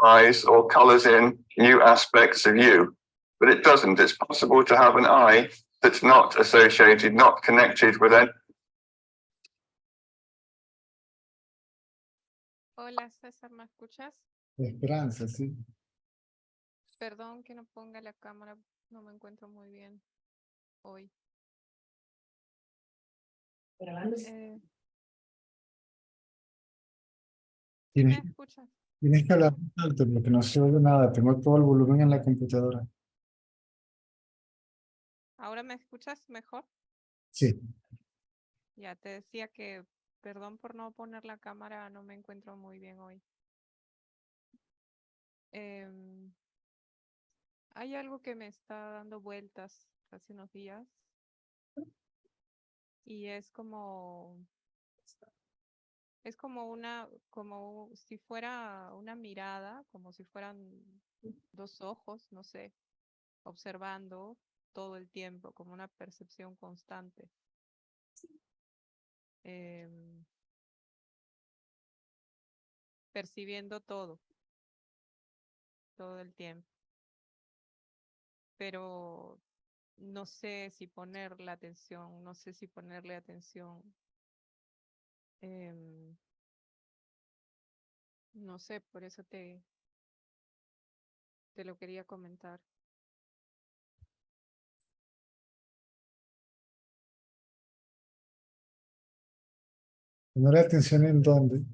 eyes or colors in new aspects of you. But it doesn't. It's possible to have an I that's not associated, not connected with any. Hola César, ¿me escuchas? Esperanza, sí. Perdón que no ponga la cámara, no me encuentro muy bien hoy. ¿Me Tienes, escuchas? tienes que hablar alto porque no se oye nada. Tengo todo el volumen en la computadora. ¿Ahora me escuchas mejor? Sí. Ya te decía que perdón por no poner la cámara, no me encuentro muy bien hoy. Hay algo que me está dando vueltas hace unos días y es como como si fuera una mirada, como si fueran dos ojos, no sé, observando todo el tiempo, como una percepción constante. Percibiendo todo el tiempo. Pero no sé si poner la atención, no sé si ponerle atención. No sé, por eso te lo quería comentar. Poner atención en dónde.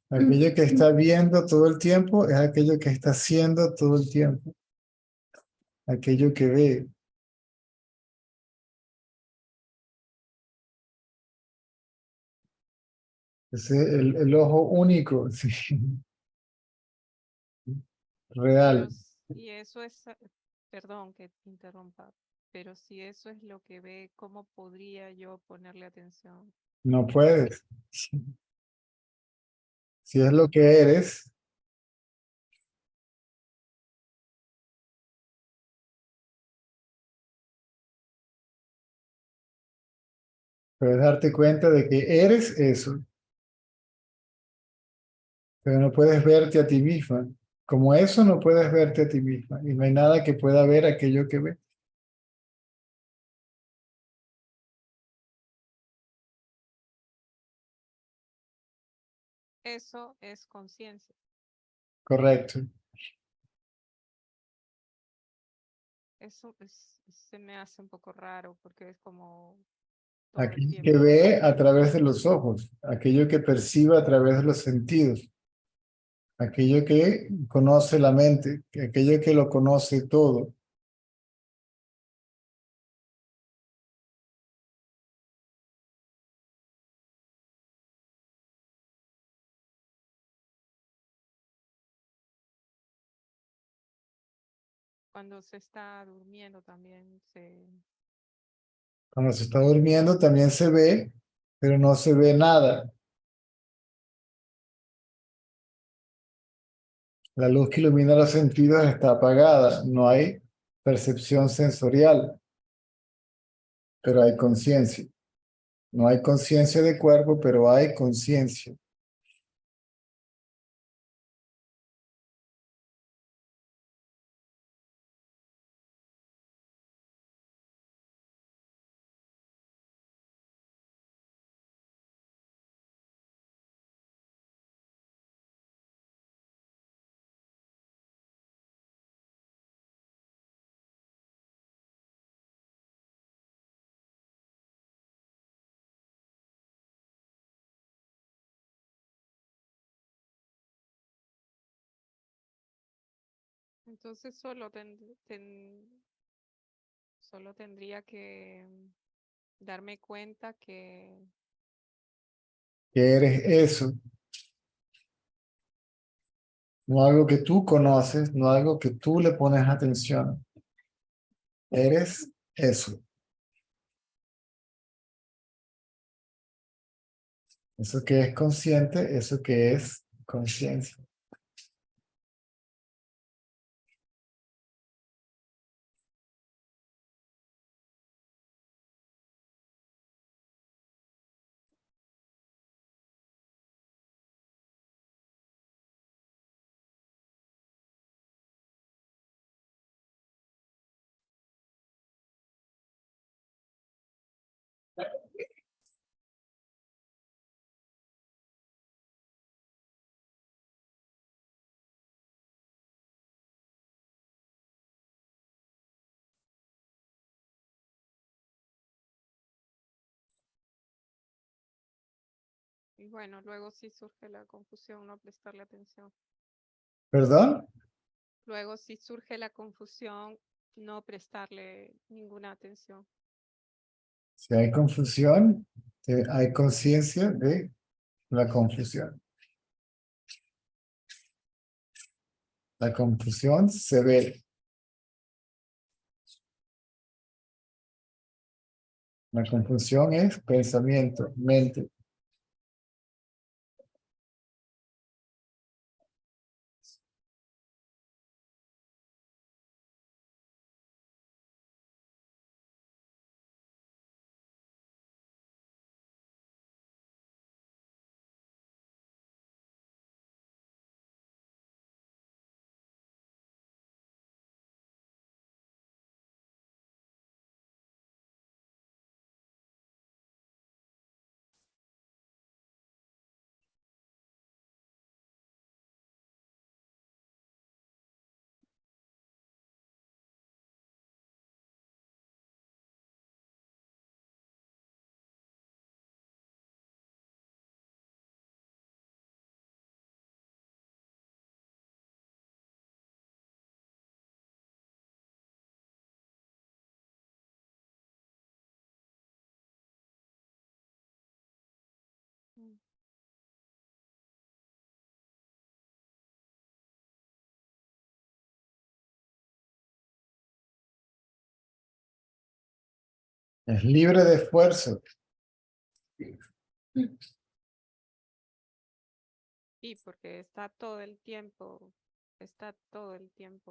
Aquello que está viendo todo el tiempo es aquello que está haciendo todo el tiempo. Aquello que ve. Es el ojo único, sí. Real. Y eso es, perdón que te interrumpa, pero si eso es lo que ve, ¿cómo podría yo ponerle atención? No puedes. Si es lo que eres, puedes darte cuenta de que eres eso, pero no puedes verte a ti misma. Como eso no puedes verte a ti misma y no hay nada que pueda ver aquello que ve. Eso es conciencia. Correcto. Eso se me hace un poco raro porque es como todo el Aquello que tiempo. ve a través de los ojos, aquello que percibe a través de los sentidos, aquello que conoce la mente, aquello que lo conoce todo. Cuando se está durmiendo también Cuando se está durmiendo también se ve, pero no se ve nada. La luz que ilumina los sentidos está apagada, no hay percepción sensorial, pero hay conciencia. No hay conciencia de cuerpo, pero hay conciencia. entonces solo tendría que darme cuenta que Que eres eso, no algo que tú conoces, no algo que tú le pones atención. Eres eso. Eso que es consciente, eso que es conciencia. Y bueno, luego sí surge la confusión, no prestarle atención. ¿Perdón? Luego sí surge la confusión, no prestarle ninguna atención. Si hay confusión, hay conciencia de la confusión. La confusión se ve. La confusión es pensamiento, mente. Mm. Es libre de esfuerzo. Y porque está todo el tiempo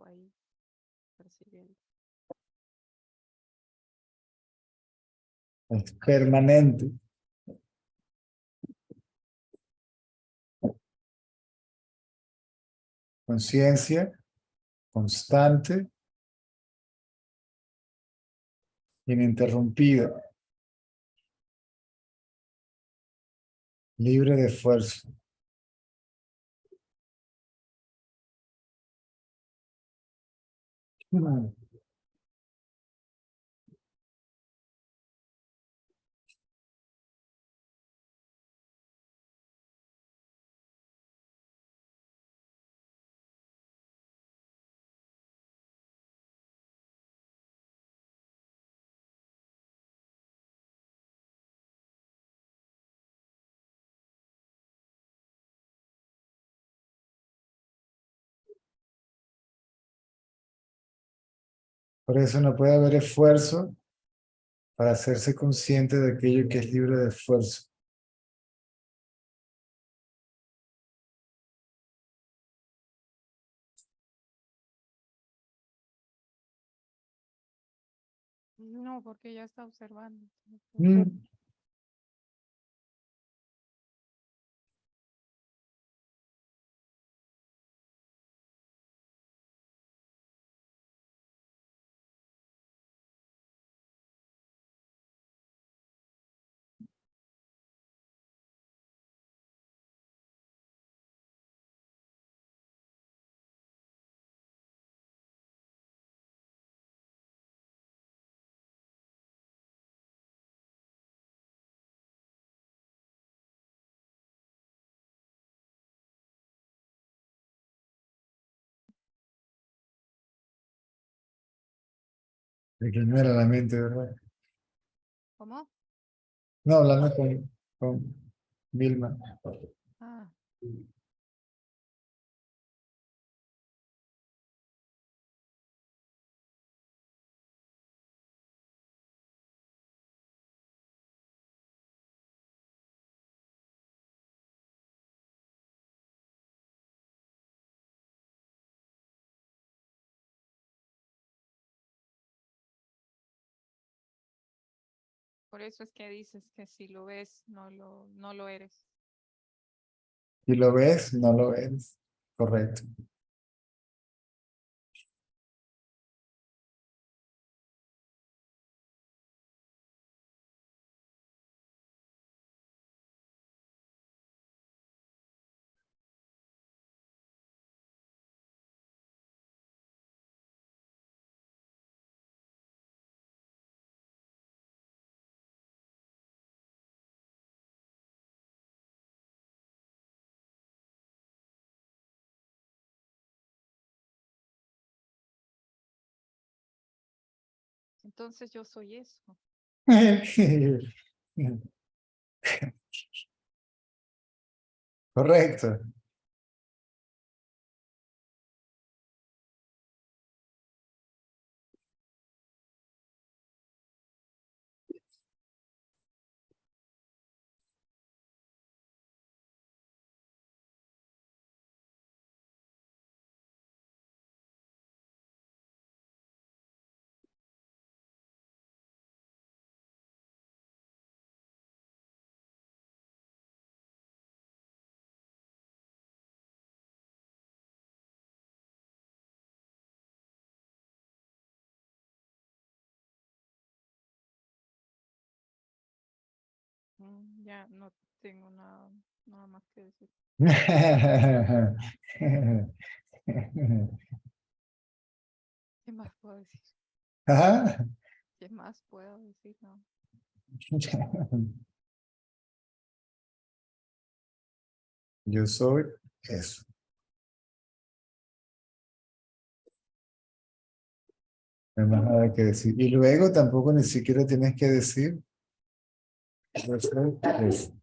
ahí percibiendo. Es permanente. Conciencia constante, ininterrumpida, libre de esfuerzo. Por eso no puede haber esfuerzo para hacerse consciente de aquello que es libre de esfuerzo. No, porque ya está observando. Mm. De que no era la mente, ¿verdad? ¿Cómo? No, hablando con Vilma. Ah, por eso es que dices que si lo ves, no lo eres. Si lo ves, no lo ves. Correcto. Entonces yo soy eso. Correcto. Ya no tengo nada más que decir. ¿Qué más puedo decir? Ajá. ¿Qué más puedo decir? No. Yo soy eso. No hay más nada que decir. Y luego tampoco ni siquiera tienes que decir yo soy eso.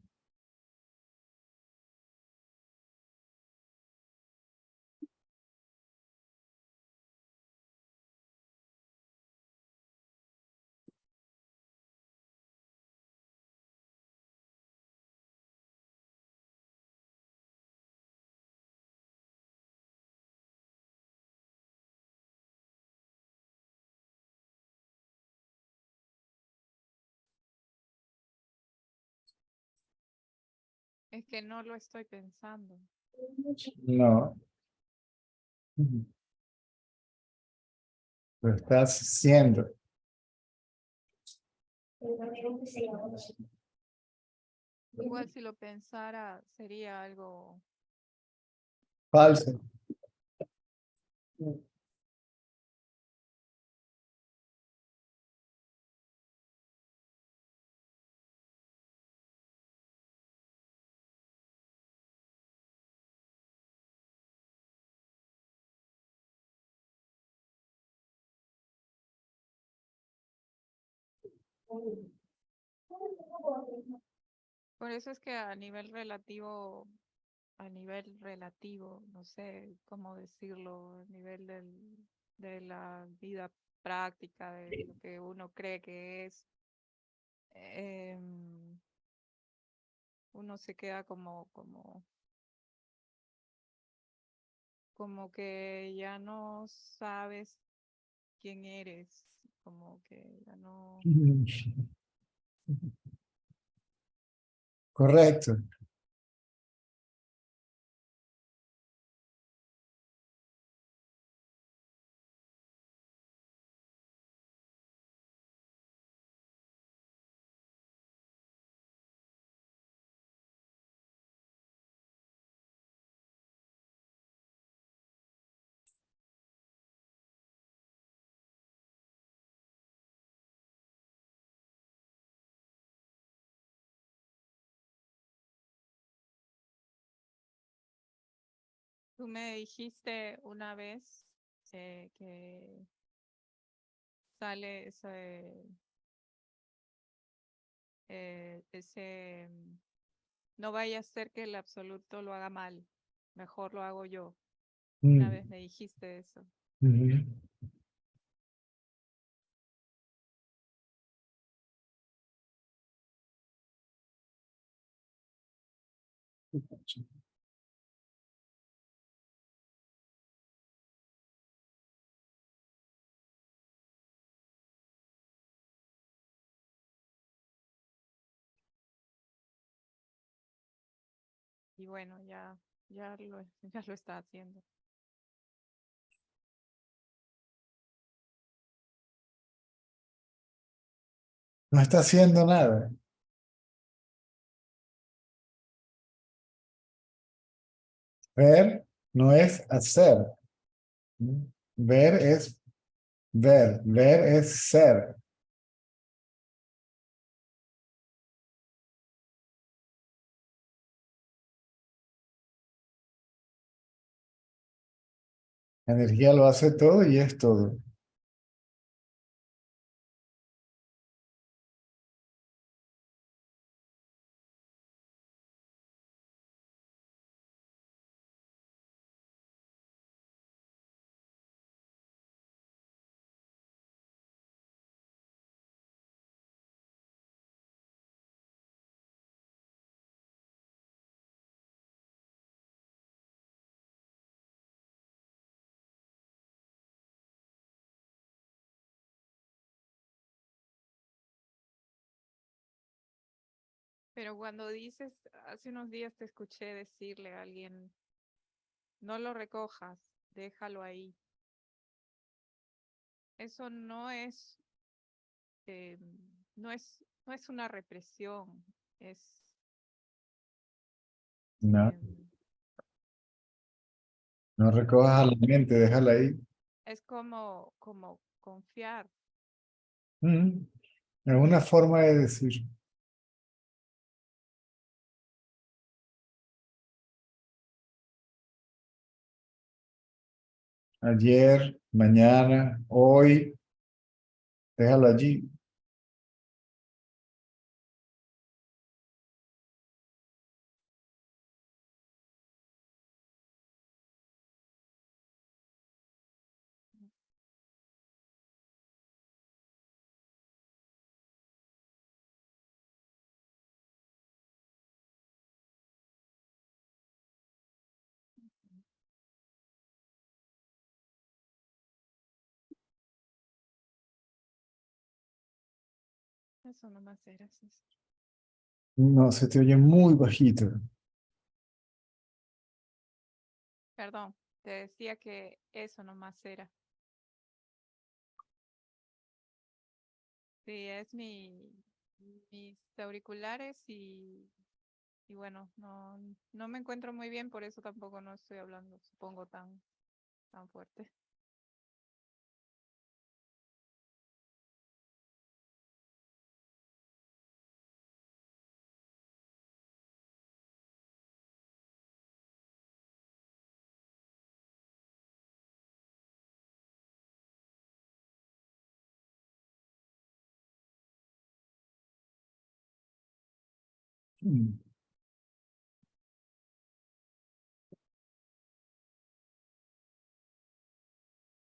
Es que no lo estoy pensando. No. Lo estás siendo. Igual si lo pensara sería algo. Falso. Por eso es que a nivel relativo, no sé cómo decirlo, a nivel de la vida práctica, de lo que uno cree que es, uno se queda como que ya no sabes quién eres, como que ya no. Correcto. Tú me dijiste una vez que sale no vaya a ser que el absoluto lo haga mal, mejor lo hago yo. Una vez me dijiste eso. Y bueno, ya lo está haciendo. No está haciendo nada. Ver no es hacer. Ver es ver. Ver es ser. La energía lo hace todo y es todo. Pero cuando dices, hace unos días te escuché decirle a alguien, no lo recojas, déjalo ahí. Eso no es, no es una represión, No, em, no recojas a la mente, déjala ahí. es como confiar. Mm, Es una forma de decir. Ayer, mañana, hoy, déjalo allí. Eso nomás era, César. No, se te oye muy bajito. Perdón, te decía que eso nomás era. Sí, es mis auriculares y bueno, no me encuentro muy bien, por eso tampoco no estoy hablando, supongo, tan fuerte. Mm.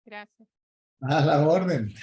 Gracias. A la orden.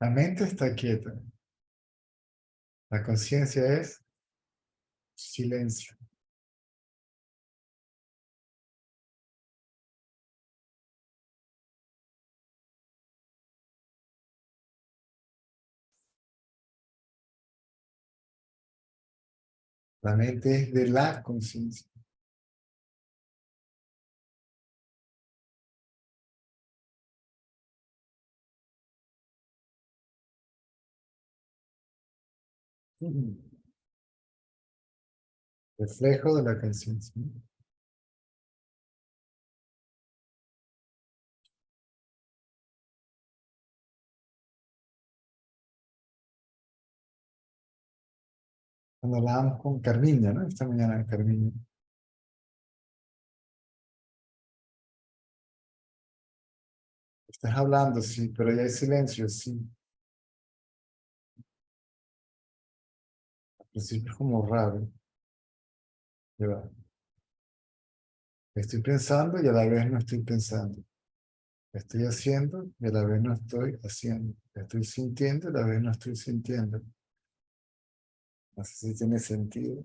La mente está quieta. La conciencia es silencio. La mente es de la conciencia. Reflejo de la conciencia. Cuando hablábamos con Carmiña, ¿no? Esta mañana Carmiña. Estás hablando, sí, pero ya hay silencio, sí. Al principio es como raro. Ya va. Estoy pensando y a la vez no estoy pensando. Estoy haciendo y a la vez no estoy haciendo. Estoy sintiendo y a la vez no estoy sintiendo. No sé si tiene sentido.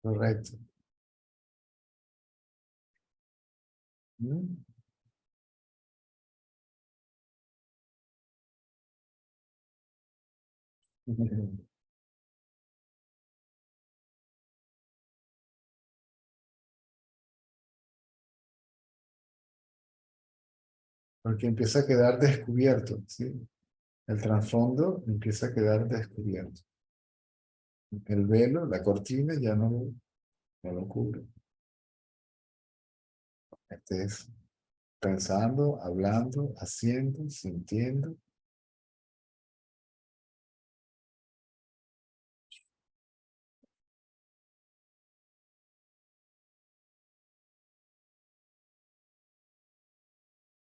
Correcto. Porque empieza a quedar descubierto, ¿sí? El trasfondo empieza a quedar descubierto. El velo, la cortina ya no lo cubre. Estés pensando, hablando, haciendo, sintiendo.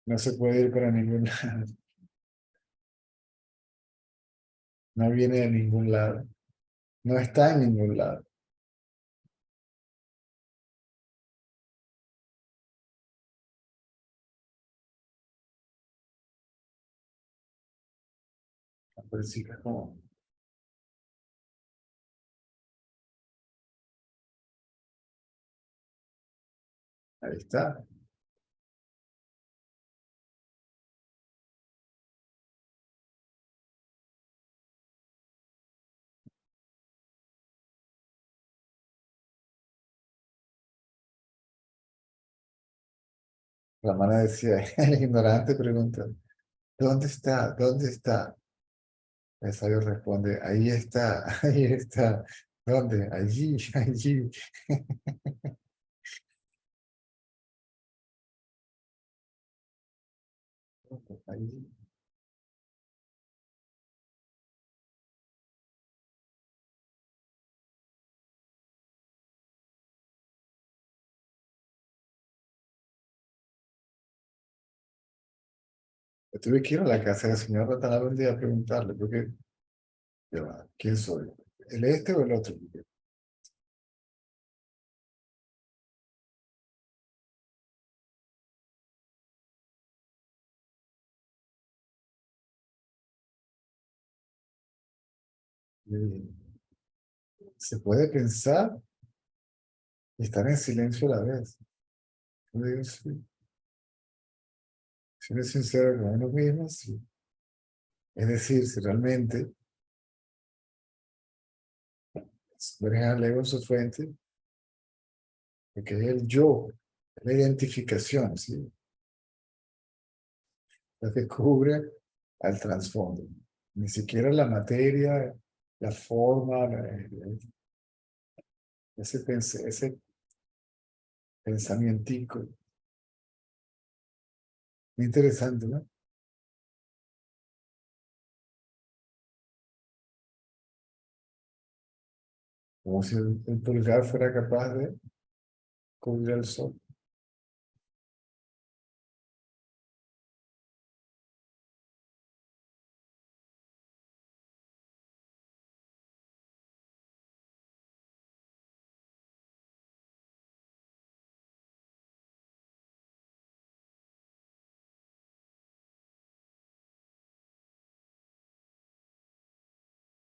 No se puede ir para ningún lado. No viene de ningún lado. No está en ningún lado. Pero sí que es como, ahí está. La mano decía, el ignorante pregunta, ¿dónde está? ¿Dónde está? El sabio responde, ahí está, ahí está. ¿Dónde? Allí, allí. Allí. Yo tuve que ir a la casa del señor Ratanal un día a preguntarle, porque, ya va, ¿quién soy? ¿El este o el otro? Se puede pensar y estar en silencio a la vez. Yo digo, sí. Si uno es sincero con uno mismo, sí. Es decir, si realmente sumerges al ego en su fuente, porque es el yo, es la identificación, ¿sí? Lo que cubre al trasfondo. Ni siquiera la materia, la forma, ese pensamientico. Muy interesante, ¿no? Como si el pulgar fuera capaz de cubrir el sol.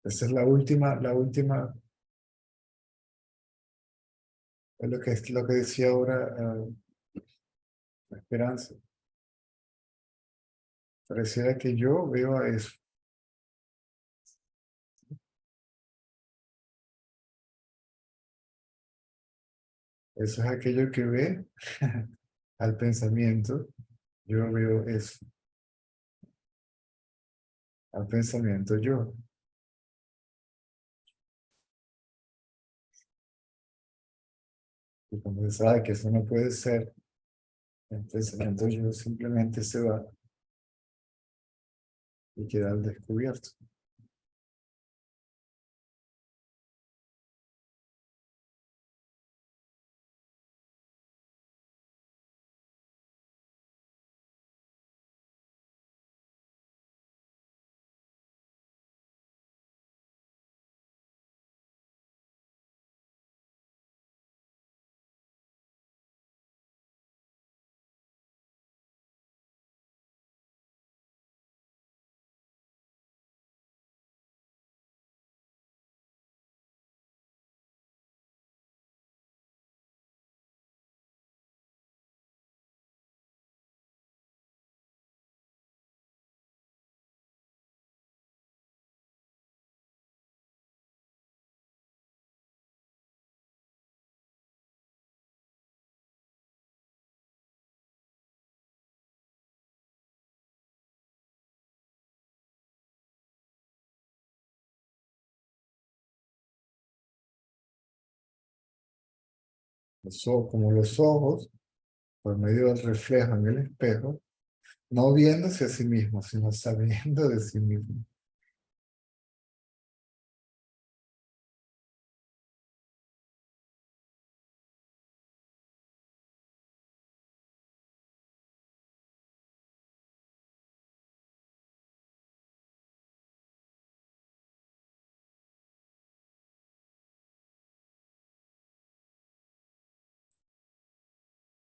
Esa es es lo que decía ahora la esperanza. Pareciera que yo veo a eso. Eso es aquello que ve al pensamiento. Yo veo eso. Al pensamiento yo. Y como se sabe que eso no puede ser, el pensamiento yo simplemente se va y queda al descubierto. Como los ojos, por medio del reflejo en el espejo, no viéndose a sí mismo, sino sabiendo de sí mismo.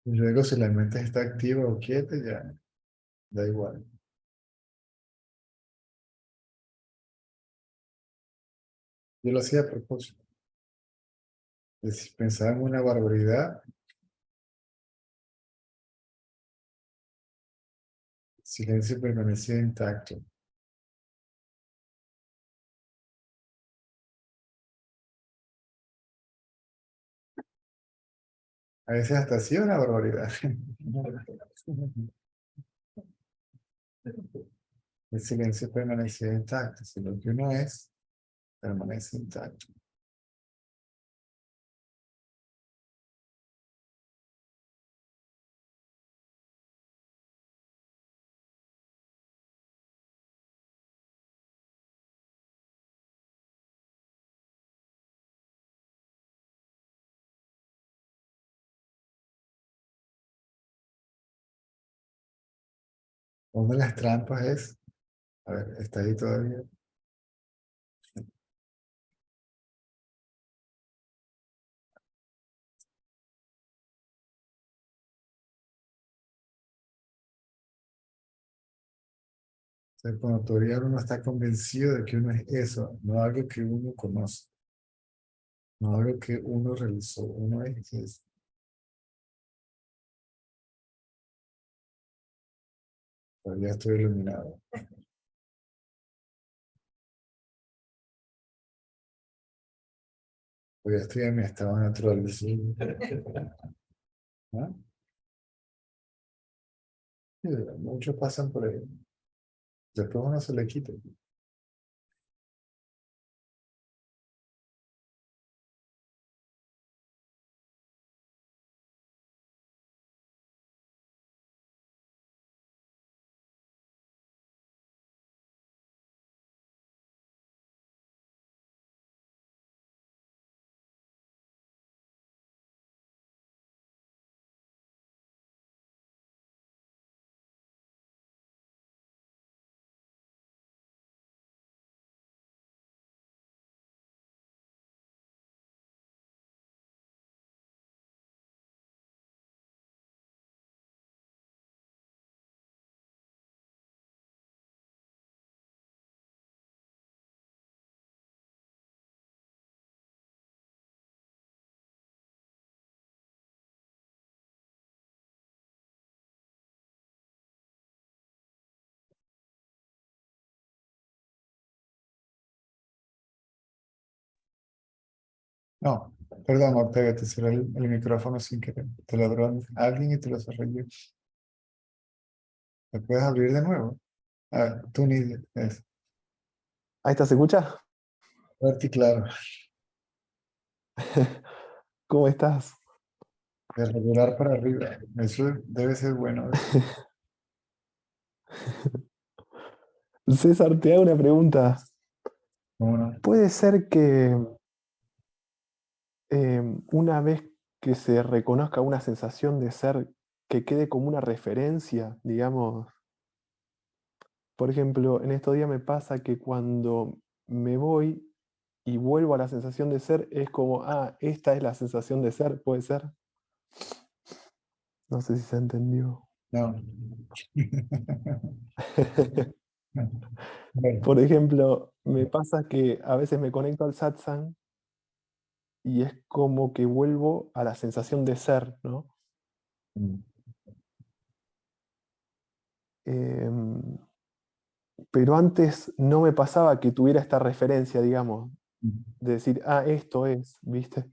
Y luego si la mente está activa o quieta, ya da igual. Yo lo hacía a propósito. Si pensaba en una barbaridad, el silencio permanecía intacto. A veces hasta hacía una barbaridad. El silencio permanecía intacto. Si lo que uno es, permanece intacto. Una de las trampas es, a ver, está ahí todavía. O sea, cuando todavía uno está convencido de que uno es eso, no algo que uno conoce, no algo que uno realizó, uno es eso. Pero ya estoy iluminado. Pues ya estoy en mi estado natural. ¿Sí? ¿Ah? Sí, muchos pasan por ahí. Después uno se le quita. No, perdón, Octavio, te cerré el micrófono sin querer. Te lo ladró alguien y te lo cerré yo. ¿Me puedes abrir de nuevo? A ver, tú ni es Ahí está, ¿se escucha? fuerte y claro. ¿Cómo estás? De regular para arriba. Eso debe ser bueno. César, te hago una pregunta. ¿Cómo no? ¿Puede ser que una vez que se reconozca una sensación de ser, que quede como una referencia, digamos? Por ejemplo, en estos días me pasa que cuando me voy y vuelvo a la sensación de ser, es como, esta es la sensación de ser, ¿puede ser? No sé si se entendió. No. Bueno, Por ejemplo, me pasa que a veces me conecto al satsang y es como que vuelvo a la sensación de ser, ¿no? Em, pero antes no me pasaba que tuviera esta referencia, digamos, de decir, esto es, ¿viste?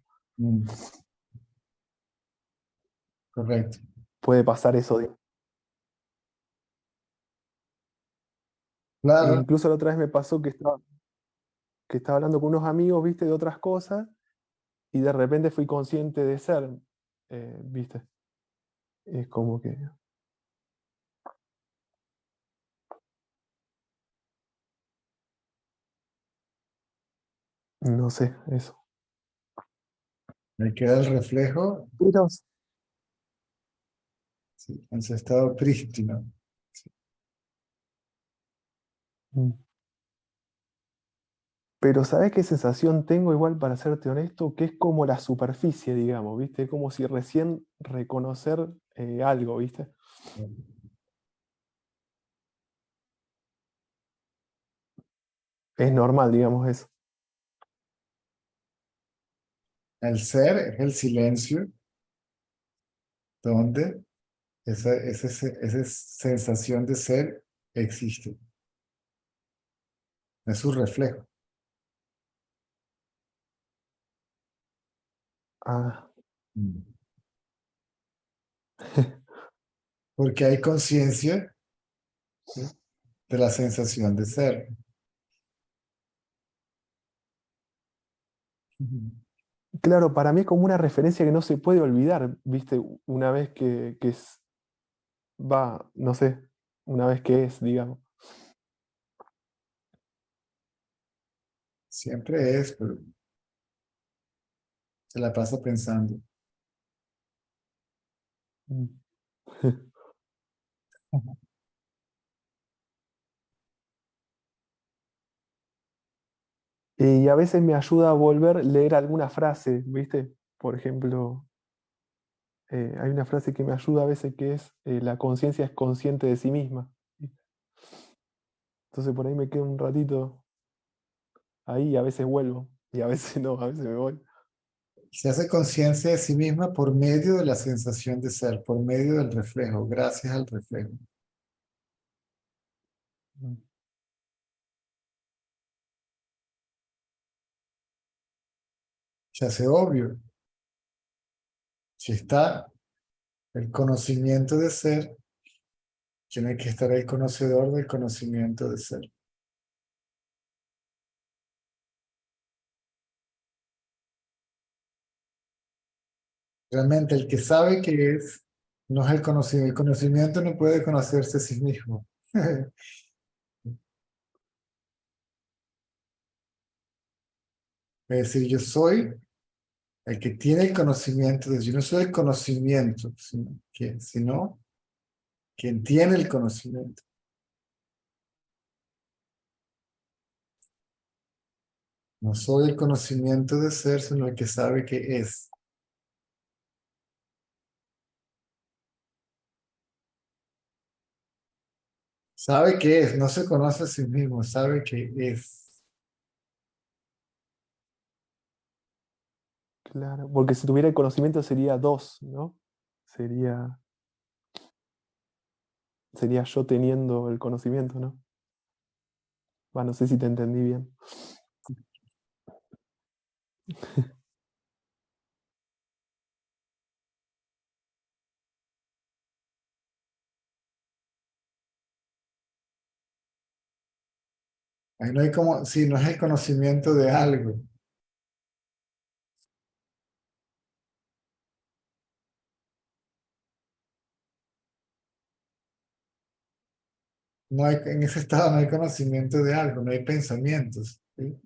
correcto. Puede pasar eso. Claro, Incluso la otra vez me pasó que estaba hablando con unos amigos, ¿viste? De otras cosas, y de repente fui consciente de ser, ¿viste? Es como que, no sé, eso. me queda el reflejo, Pero, sí, en su estado prístino. mm, pero ¿sabes qué sensación tengo igual para serte honesto? Que es como la superficie, digamos, ¿viste? Como si recién reconocer algo, ¿viste? Es normal, digamos, eso. El ser es el silencio donde esa sensación de ser existe. Es su reflejo. Ah, Porque hay conciencia de la sensación de ser. claro, para mí es como una referencia que no se puede olvidar, ¿viste? Una vez que va, no sé, una vez que es, digamos. Siempre es, pero se la pasa pensando. Mm. Y a veces me ayuda a volver a leer alguna frase, ¿viste? Por ejemplo, hay una frase que me ayuda a veces que es, la conciencia es consciente de sí misma. Entonces por ahí me quedo un ratito ahí y a veces vuelvo. Y a veces no, a veces me voy. Se hace conciencia de sí misma por medio de la sensación de ser, por medio del reflejo, gracias al reflejo. Mm. Se hace obvio. Si está el conocimiento de ser, tiene que estar el conocedor del conocimiento de ser. Realmente el que sabe qué es, no es el conocimiento. El conocimiento no puede conocerse a sí mismo. Es decir, yo soy el que tiene el conocimiento. Yo no soy el conocimiento, sino quien tiene el conocimiento. No soy el conocimiento de ser, sino el que sabe qué es. Sabe qué es, no se conoce a sí mismo, sabe qué es. Claro, porque si tuviera el conocimiento sería dos, ¿no? Sería yo teniendo el conocimiento, ¿no? No sé si te entendí bien. Ahí no hay como, si no es el conocimiento de algo. No hay, en ese estado no hay conocimiento de algo, no hay pensamientos. ¿Sí?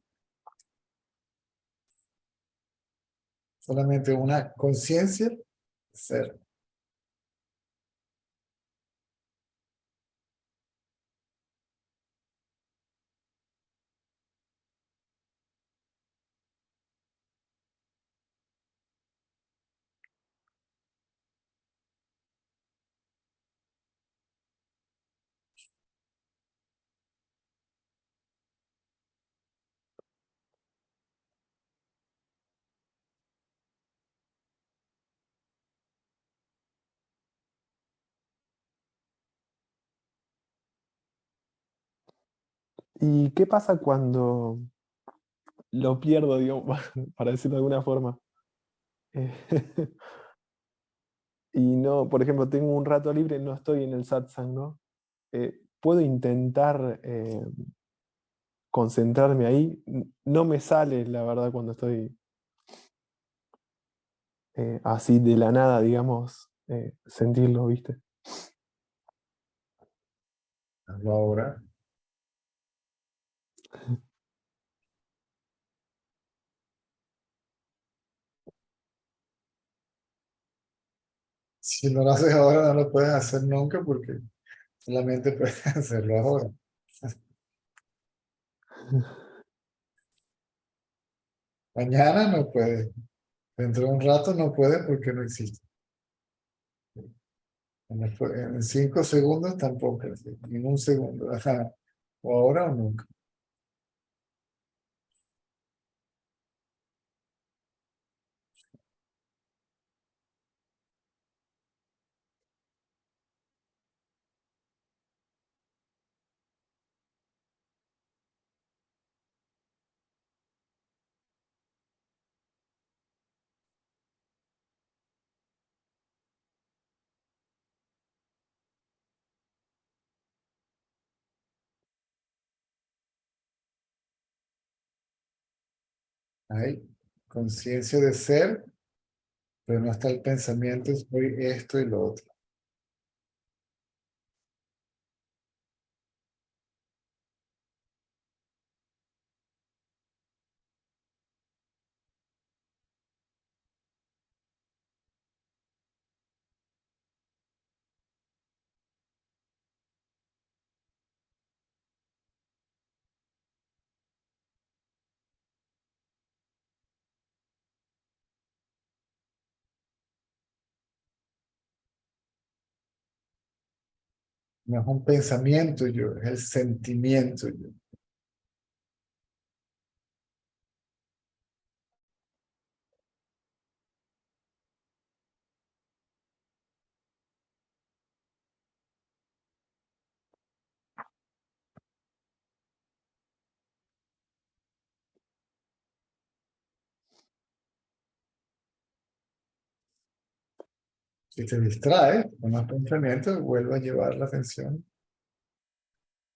Solamente una conciencia, ser. ¿Y qué pasa cuando lo pierdo, digamos, para decirlo de alguna forma? Eh, y no, por ejemplo, tengo un rato libre, no estoy en el satsang, ¿no? Puedo intentar concentrarme ahí. No me sale, la verdad, cuando estoy así de la nada, digamos, sentirlo, ¿viste? Hazlo ahora. Si no lo haces ahora, no lo puedes hacer nunca porque solamente puedes hacerlo ahora. Mañana no puedes. Dentro de un rato no puedes porque no existe. En 5 segundos tampoco. ¿Sí? En un segundo. Ajá. O ahora o nunca. Hay conciencia de ser, pero no está el pensamiento, soy esto y lo otro. No es un pensamiento yo, es el sentimiento yo. Si te distraes con los pensamientos, vuelve a llevar la atención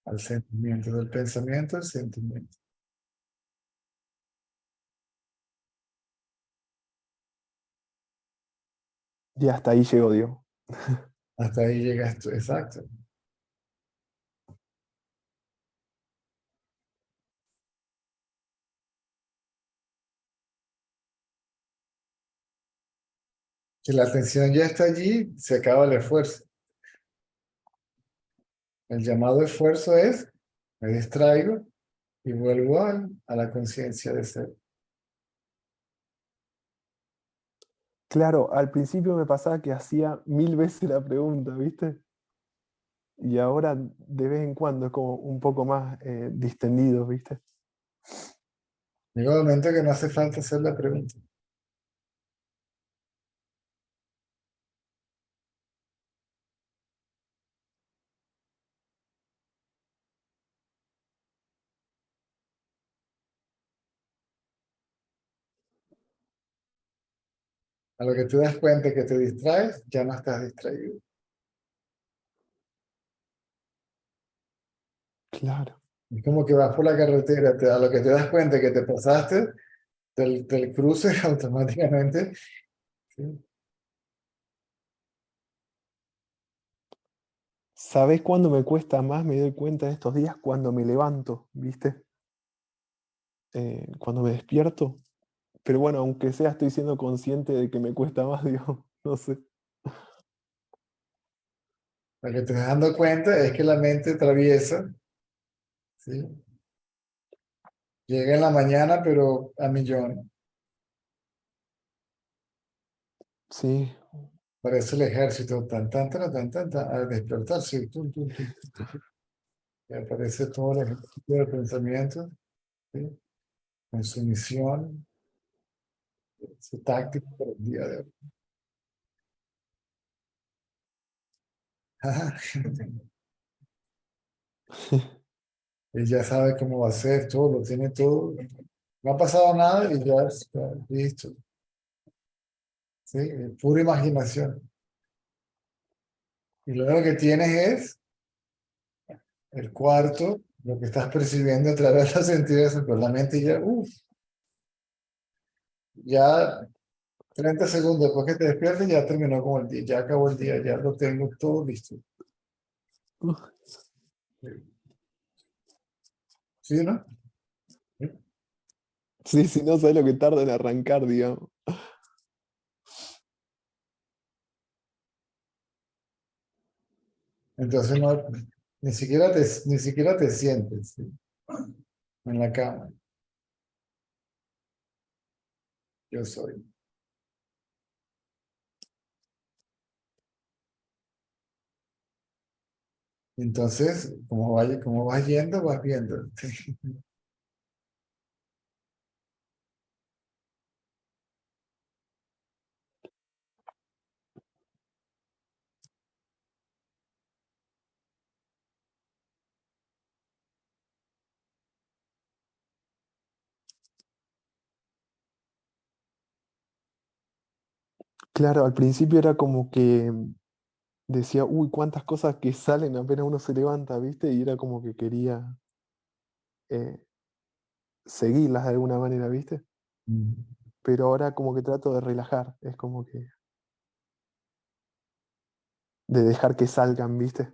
al sentimiento, del pensamiento al sentimiento. Y hasta ahí llego, digo. Hasta ahí llegas tú, exacto. Si la atención ya está allí, se acaba el esfuerzo. El llamado esfuerzo es, me distraigo y vuelvo a la conciencia de ser. Claro, al principio me pasaba que hacía 1000 veces la pregunta, ¿viste? Y ahora de vez en cuando es como un poco más distendido, ¿viste? Llega un momento que no hace falta hacer la pregunta. A lo que tú das cuenta que te distraes, ya no estás distraído. Claro. Es como que vas por la carretera, a lo que te das cuenta que te pasaste del cruce automáticamente. ¿Sí? ¿Sabés cuándo me cuesta más? Me doy cuenta de estos días cuando me levanto, ¿viste? Cuando me despierto. Pero bueno, aunque sea, estoy siendo consciente de que me cuesta más, digo, no sé. Lo que te estás dando cuenta es que la mente atraviesa, ¿sí? Llega en la mañana, pero a millón. Sí, Parece el ejército, al despertarse, tum, tum, tum, y aparece todo el ejército de pensamientos, ¿sí? Con su misión, su táctica para el día de hoy. Él ya sabe cómo va a ser, todo, lo tiene todo. No ha pasado nada y ya está listo. ¿Sí? Pura imaginación. Y luego lo que tienes es el cuarto, lo que estás percibiendo a través de los sentidos, pero la mente ya, ya 30 segundos después que te despiertes, ya terminó con el día, ya acabó el día, ya lo tengo todo listo. ¿Sí, no? sí, sí, no sabes lo que tarda en arrancar, digamos. Entonces no, ni siquiera te sientes, ¿sí? En la cama. Yo soy. Entonces, como vas yendo, vas viendo. Claro, al principio era como que decía, uy, cuántas cosas que salen apenas uno se levanta, ¿viste? Y era como que quería eh, seguirlas de alguna manera, ¿viste? Pero ahora como que trato de relajar, es como que de dejar que salgan, ¿viste?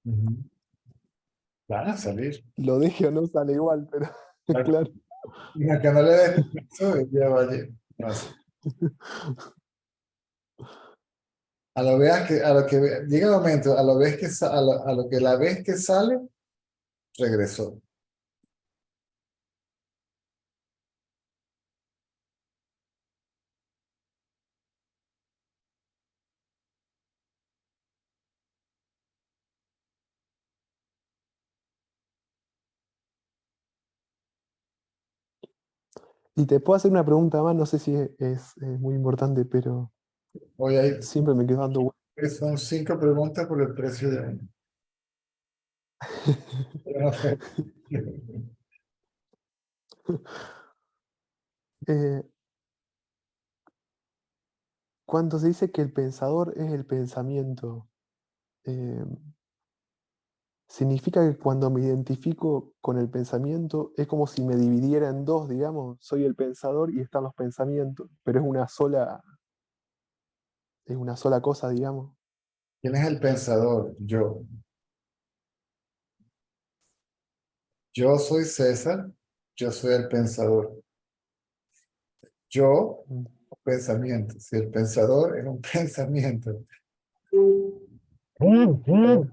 Ujú. Van a salir. Lo deje o no sale igual, pero claro. Y a que no le des permiso, ya vaya. No sé. A lo que llega el momento, a lo que la vez que sale, regresó. Y te puedo hacer una pregunta más, no sé si es muy importante, pero Hoy hay, siempre me quedo dando son 5 preguntas por el precio de una. Yo no sé. Eh, cuando se dice que el pensador es el pensamiento, eh, significa que cuando me identifico con el pensamiento es como si me dividiera en dos, digamos, soy el pensador y están los pensamientos, pero es una sola cosa, digamos. ¿Quién es el pensador? Yo. Yo soy César, yo soy el pensador. Yo, Mm. pensamiento. Si el pensador es un pensamiento. Ujú.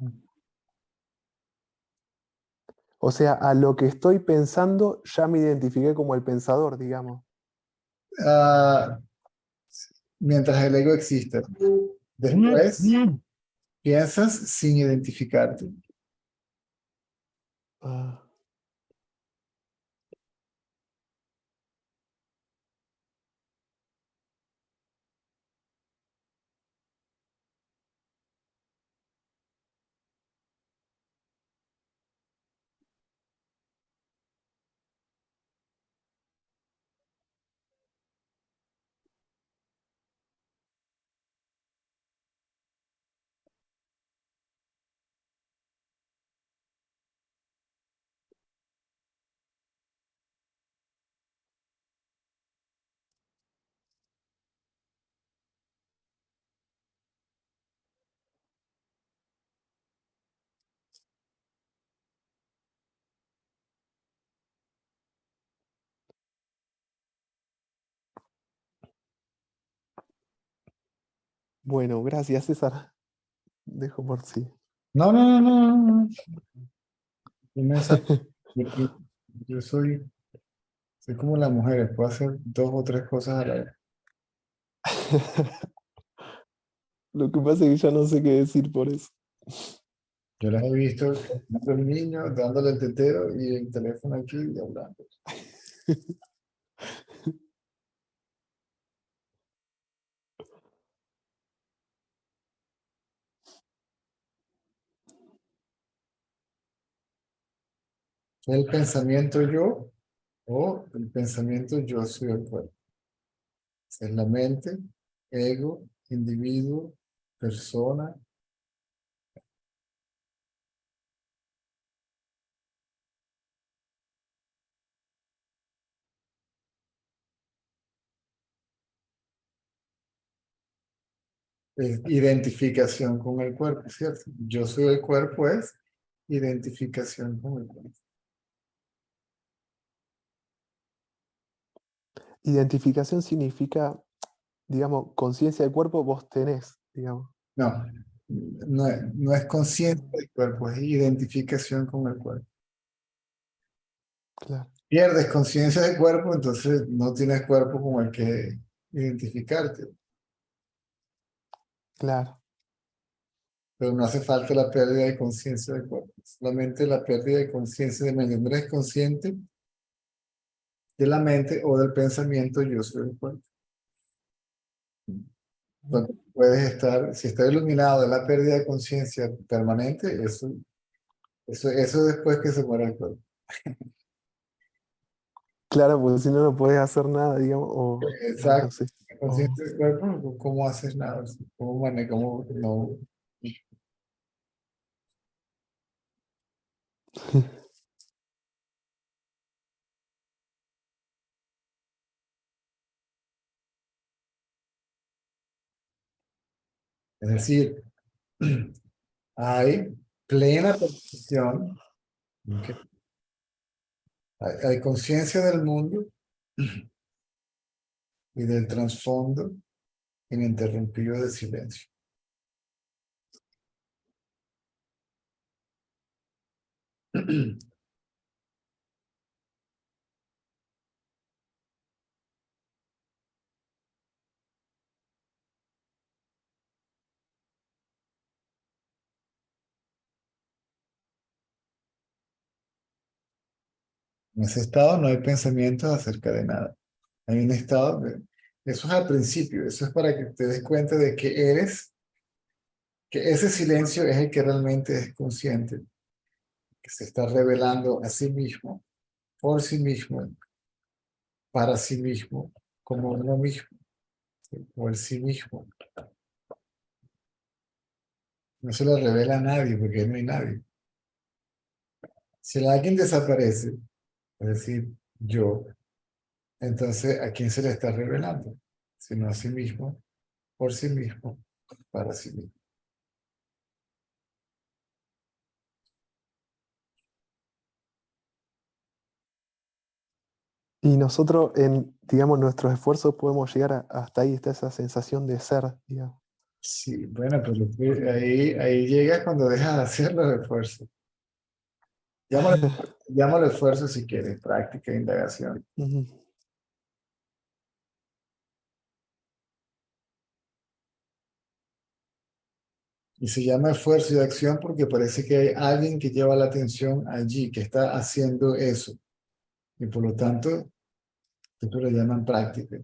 O sea, a lo que estoy pensando ya me identifiqué como el pensador, digamos. Ah, mientras el ego existe. Después, piensas sin identificarte. Ah, Bueno, gracias, César. Dejo por sí. No, no, no, no, no, no. Un mensaje. Yo soy como las mujeres, puedo hacer 2 o 3 cosas a la vez. Lo que pasa es que ya no sé qué decir por eso. Yo las he visto con el niño, dándole el tetero y el teléfono aquí y hablando. ¿El pensamiento yo o el pensamiento yo soy el cuerpo? Es la mente, ego, individuo, persona. Es identificación con el cuerpo, ¿cierto? Yo soy el cuerpo es identificación con el cuerpo. Identificación significa, digamos, conciencia del cuerpo vos tenés, digamos. No, no es conciencia del cuerpo, es identificación con el cuerpo. Claro, Pierdes conciencia del cuerpo, entonces no tienes cuerpo con el que identificarte. claro, Pero no hace falta la pérdida de conciencia del cuerpo, solamente la pérdida de conciencia de mente. No eres consciente de la mente o del pensamiento, yo soy el cuerpo. Entonces, puedes estar, si está iluminado de la pérdida de conciencia permanente, eso después que se muera el cuerpo. claro, porque si no, no podés hacer nada, digamos, o no Exacto. sé. Consciente del cuerpo, ¿cómo haces nada? ¿Cómo manejas? ¿Cómo no? Es decir, hay plena percepción, ¿ok? Hay conciencia del mundo y del trasfondo ininterrumpido de silencio. En ese estado no hay pensamientos acerca de nada. Hay un estado eso es al principio, eso es para que te des cuenta de que que ese silencio es el que realmente es consciente, que se está revelando a sí mismo, por sí mismo, para sí mismo, como uno mismo, ¿sí? O el sí mismo. No se lo revela a nadie porque no hay nadie. Si alguien desaparece, es decir, yo, entonces ¿a quién se le está revelando? Sino a sí mismo, por sí mismo, para sí mismo. Y nosotros, en, digamos, nuestros esfuerzos podemos llegar hasta ahí, está esa sensación de ser, digamos. Sí, bueno, pero ahí llegas cuando dejas de hacer los esfuerzos. Llámalo, llámalo esfuerzo si quieres, práctica, indagación. Ujú. Y se llama esfuerzo y acción porque parece que hay alguien que lleva la atención allí, que está haciendo eso. Y por lo tanto, esto lo llaman práctica.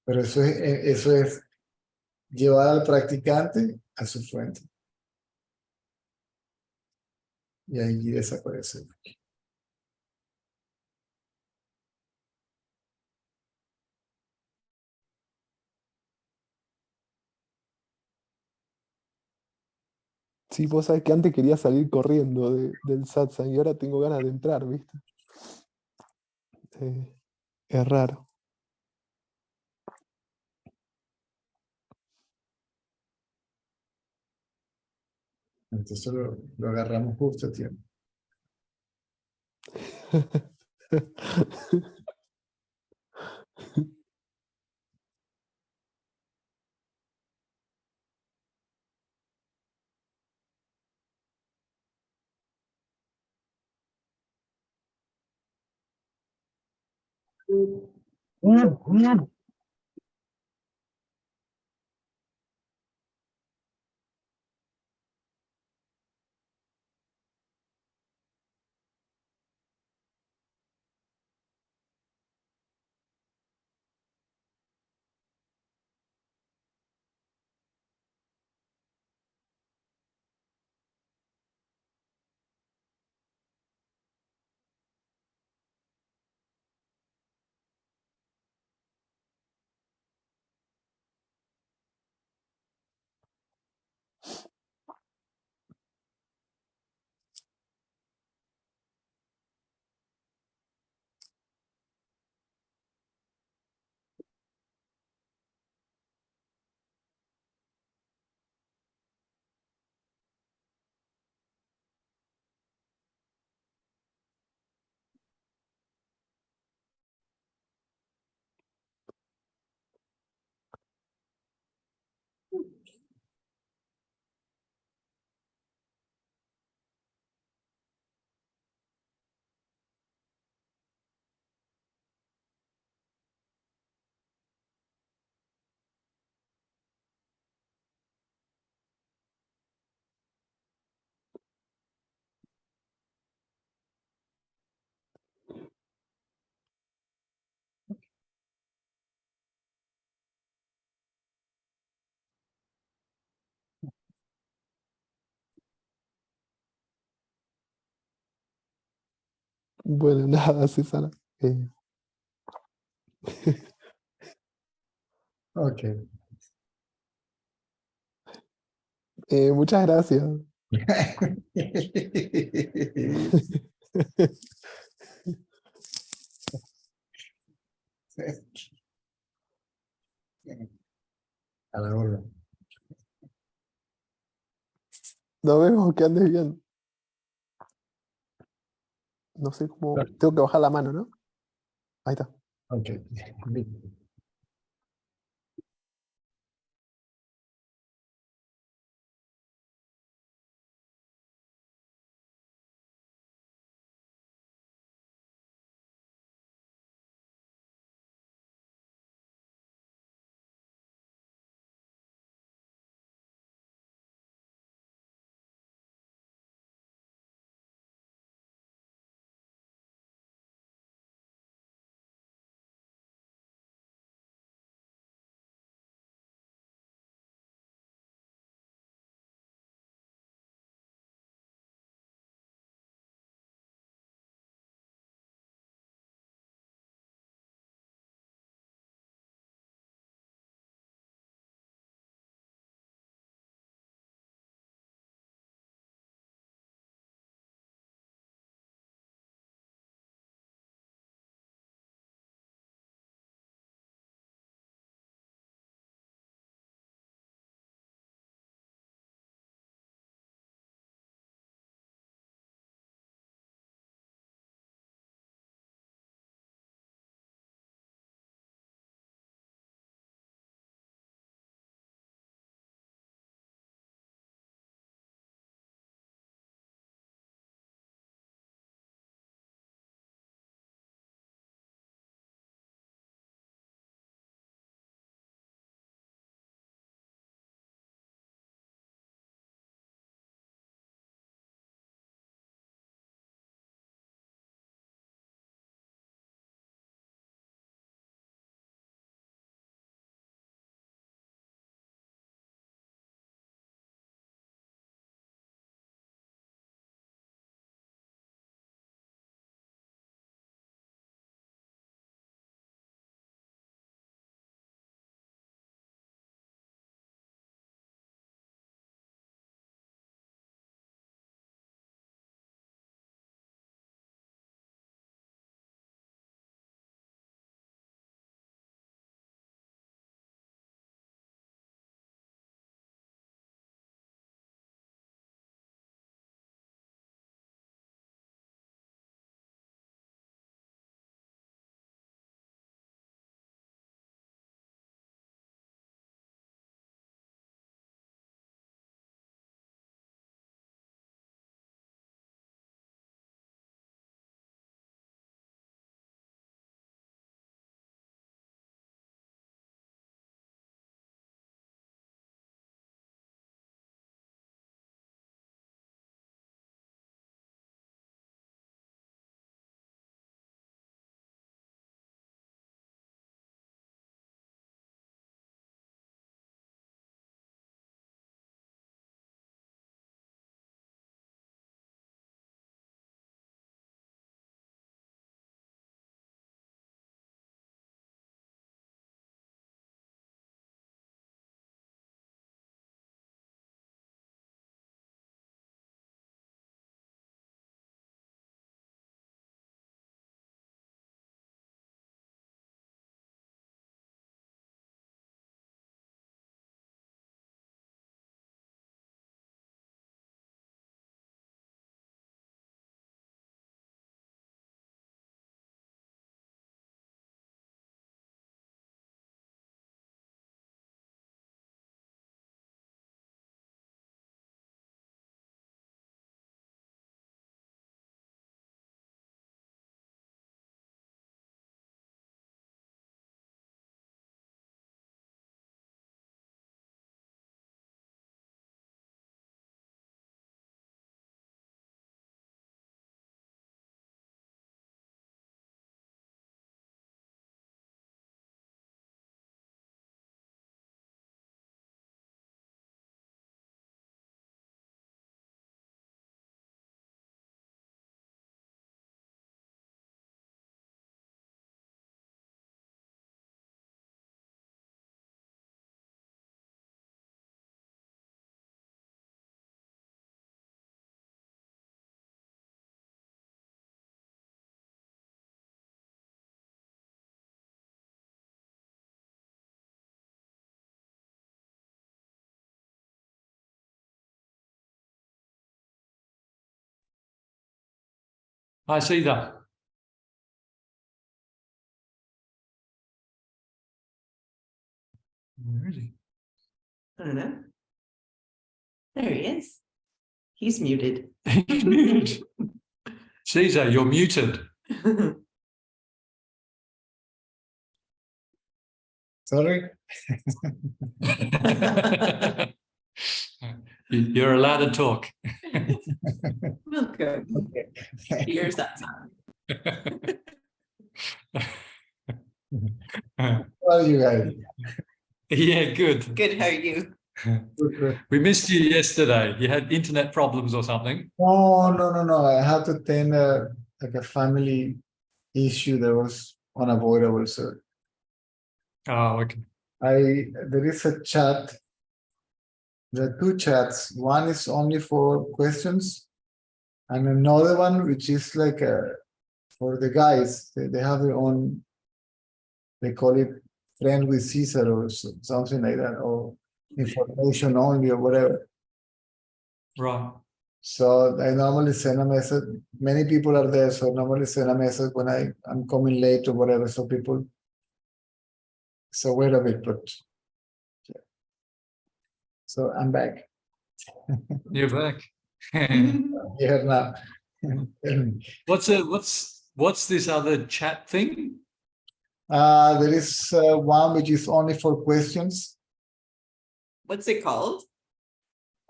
Pero eso es llevar al practicante a su fuente. Y allí desaparece. Sí, vos sabés que antes quería salir corriendo del satsang y ahora tengo ganas de entrar, ¿viste? Eh, es raro. Entonces lo agarramos justo a tiempo. Bueno, nada, César. Ok. Muchas gracias. A la hora. Nos vemos, que andes bien. No sé cómo. Tengo que bajar la mano, ¿no? Ahí está. Ok. I see that. Really? I don't know. There he is. He's muted. He's muted. Cesar, you're muted. Sorry? You're allowed to talk. Welcome. Okay. Here's that sound. How are you guys? Yeah, good. Good, how are you? Good. We missed you yesterday. You had internet problems or something. No. I had to attend a family issue that was unavoidable. So Oh, okay. there is a chat. There are two chats. One is only for questions, and another one which is like for the guys. They have their own. They call it "Friend with Caesar" or something like that, or information only or whatever. Right. So I normally send a message. Many people are there, so I normally send a message when I'm coming late or whatever. So people. So wait a bit, but. Yeah. So I'm back. You're back. Here now. What's this other chat thing? There is one which is only for questions. What's it called?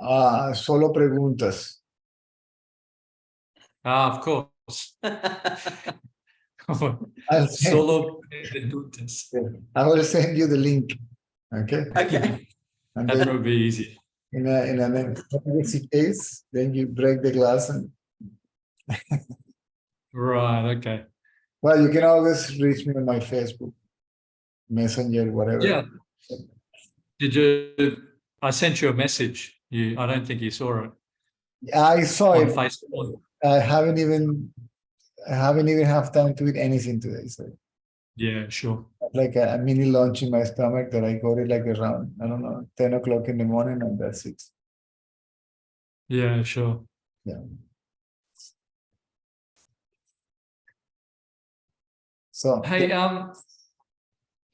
Solo preguntas. Ah, of course. I'll send, Solo preguntas. I will send you the link. Okay. Okay. And That then would be easy. in an emergency case, then you break the glass and. Right. Okay. Well, you can always reach me on my Facebook, Messenger, whatever. Yeah. Did you? I sent you a message. I don't think you saw it I saw on it. Facebook. I haven't even have time to eat anything today. So Yeah, sure. like a mini lunch in my stomach that I got it like around, I don't know, 10 o'clock in the morning, and that's it. Yeah, sure. Yeah. So Hey,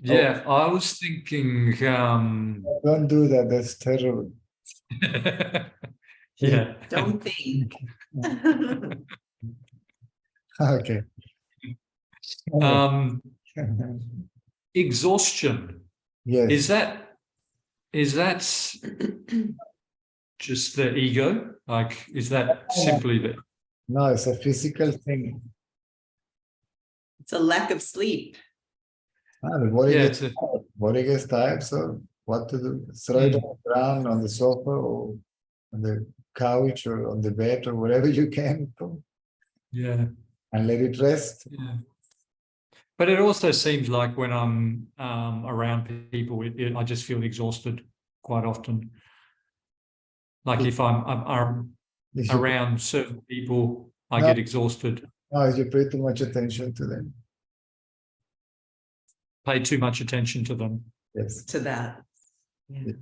yeah, I was thinking, don't do that. That's terrible. yeah. Don't think. Okay. Exhaustion. Yes. Is that just the ego? Like, is that simply the? No, it's a physical thing. It's a lack of sleep. The body Yeah, gets tired. Body gets tired. So what to do? Throw it on the ground, on the sofa, or on the couch, or on the bed, or wherever you can, Yeah. and let it rest. Yeah. But it also seems like when I'm around people, I just feel exhausted quite often. Like if I'm around certain people, I get exhausted. No, you pay too much attention to them. Pay too much attention to them. Yes. To that. Yeah.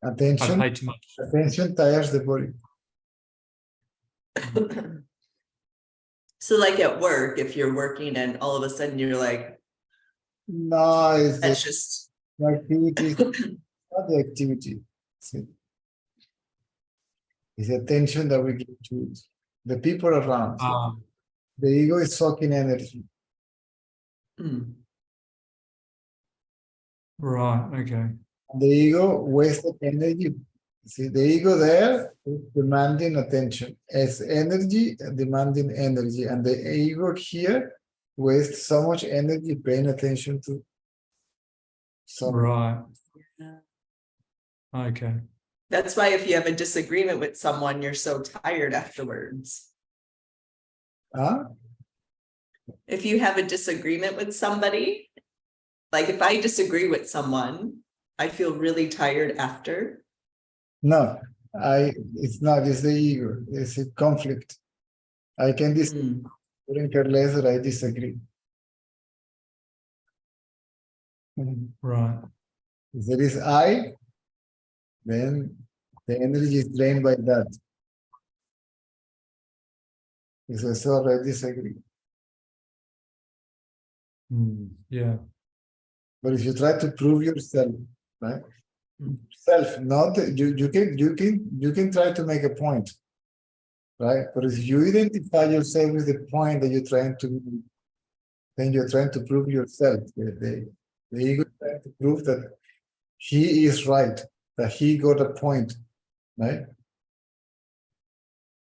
Attention. I pay too much. Attention tires the body. So like at work, if you're working and all of a sudden you're like, No, it's that's just the activity, not the activity. It's the attention that we give to it. The people around. The ego is sucking energy. Right. Okay. The ego wasted energy. See, the ego there is demanding attention. It's energy demanding energy. And the ego here wastes so much energy paying attention to something. Right. Okay. that's why if you have a disagreement with someone, you're so tired afterwards. Huh? If you have a disagreement with somebody, like if I disagree with someone, I feel really tired after. No, it's not, it's the ego, it's a conflict. I can disagree, couldn't care less that I disagree. Right. If there is I, then the energy is drained by that. Because I saw I disagree. Yeah. But if you try to prove yourself, right? Mm. Self, not you can try to make a point, right? But if you identify yourself with the point that you're trying to, then you're trying to prove yourself. The ego is trying to prove that he is right, that he got a point, right?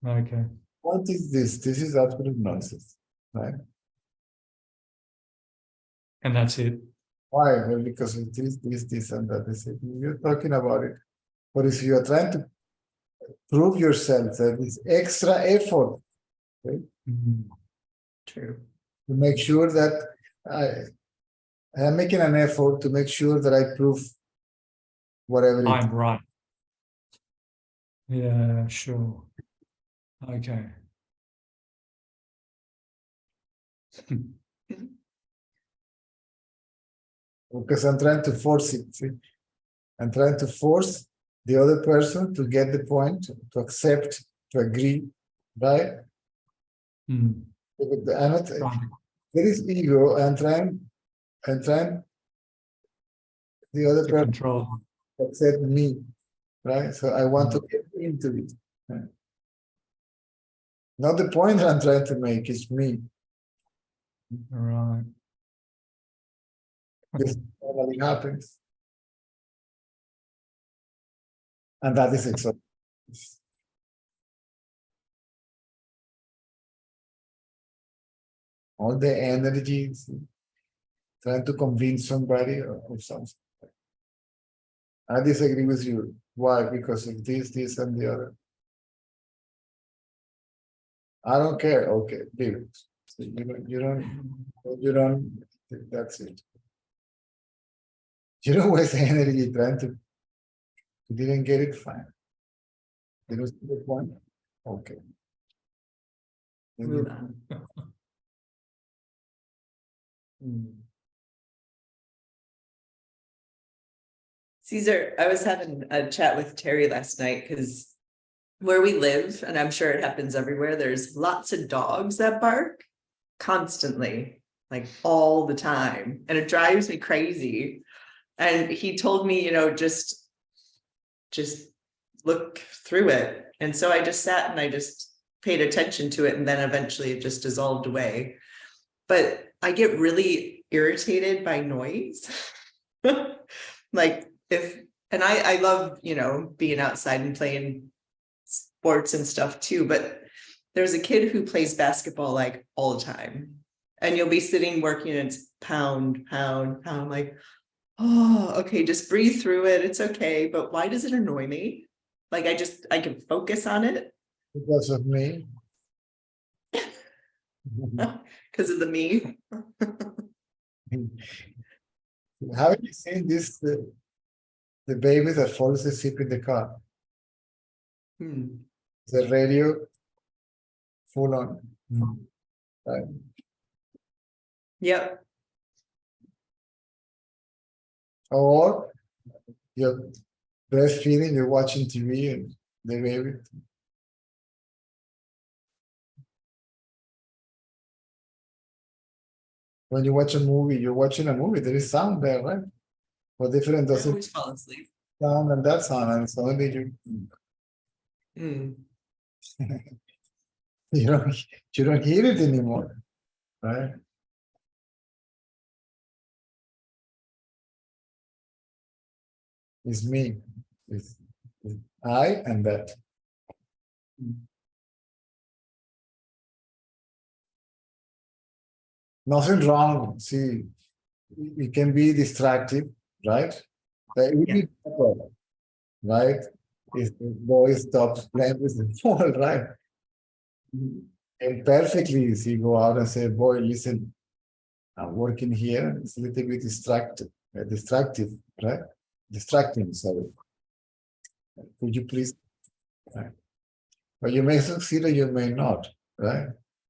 Okay. What is this? This is absolute nonsense, right? And that's it. Why? Well, because of this, and that. You're talking about it. But if you are trying to prove yourself, that is extra effort, right? True. To make sure that I am making an effort to make sure that I prove whatever it is. I'm right. Yeah, sure. Okay. Because I'm trying to force it. See? I'm trying to force the other person to get the point, to accept, to agree, right? Mm. I'm not, Right. there is ego. I'm trying the other To person control. to accept me, right? So I want to get into it. Right? Not the point that I'm trying to make, it's me. Right. This normally happens. And that is exhausting. All the energies trying to convince somebody or something. I disagree with you. Why? Because of this, and the other. I don't care. Okay, leave it. So you don't. That's it. You don't waste energy trying to. You didn't get it, fine. You don't see the point. Okay. Then Move you- on. Caesar, I was having a chat with Terry last night because where we live, and I'm sure it happens everywhere, there's lots of dogs that bark constantly, like all the time. And it drives me crazy. And he told me, just look through it. And so I just sat and I just paid attention to it. And then eventually it just dissolved away. But I get really irritated by noise. Like and I love, being outside and playing sports and stuff too, but there's a kid who plays basketball like all the time. And you'll be sitting working and it's pound, pound, pound. I'm like, oh, okay, just breathe through it. It's okay. But why does it annoy me? Like I can focus on it. Because of me. Because of the me. Haven't you seen this? The baby that falls asleep in the car. The radio full on. Right? Yep. Or you're breastfeeding, you're watching TV and the baby. When you watch a movie, you're watching a movie, there is sound there, right? What different I does it always fall asleep. sound and that sound, and suddenly you don't hear it anymore, right? It's me. It's I and that. Nothing wrong. See, it can be distractive, right? But it Yeah. will be better, right? If the boy stops playing with the ball, right? And perfectly, if you go out and say, boy, listen, I'm working here, it's a little bit distractive, right? Distracting, sorry. Could you please? Right. But you may succeed or you may not, right?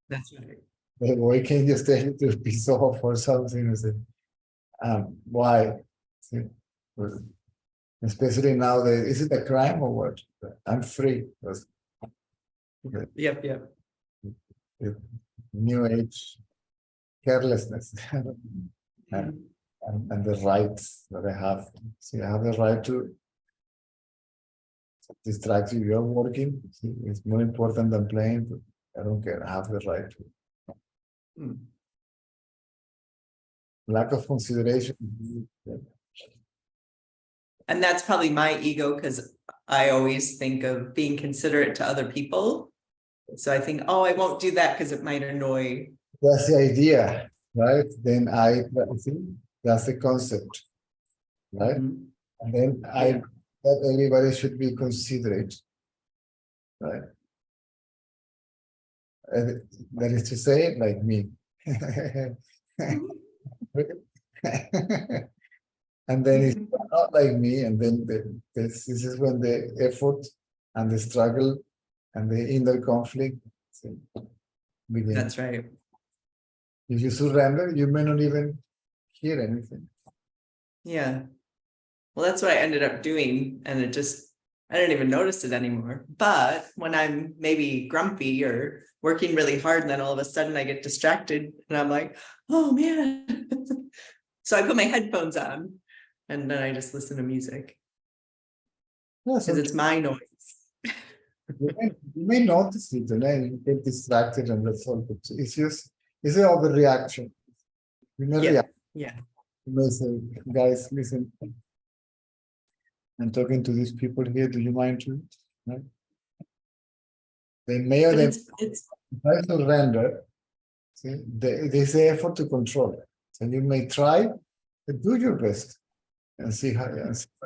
That's right. The boy can just tell you to piss off or something and say, why? See? Especially now, is it a crime or what? I'm free. Yep. New age carelessness and the rights that I have. See, I have the right to distract you. You're working. See, it's more important than playing. But I don't care. I have the right to. Lack of consideration. And that's probably my ego, because I always think of being considerate to other people. So I think, oh, I won't do that because it might annoy. That's the idea, right? Then I see that's the concept, right? Mhm. And then that everybody should be considerate, right? And that is to say, like me. And then it's not like me, and then this is when the effort and the struggle and the inner conflict begin. That's right. If you surrender, you may not even hear anything. Yeah. Well, that's what I ended up doing. And it just, I don't even notice it anymore. But when I'm maybe grumpy or working really hard, and then all of a sudden I get distracted and I'm like, oh man. So I put my headphones on and then I just listen to music because it's my noise. You may notice it, and then you get distracted, and that's all. It's just, it's an overreaction. You may react. Yeah. You may say, guys, listen, I'm talking to these people here. Do you mind to? Right? They may or But they it's try to surrender. See, there's the effort to control it. So you may try, but do your best and see what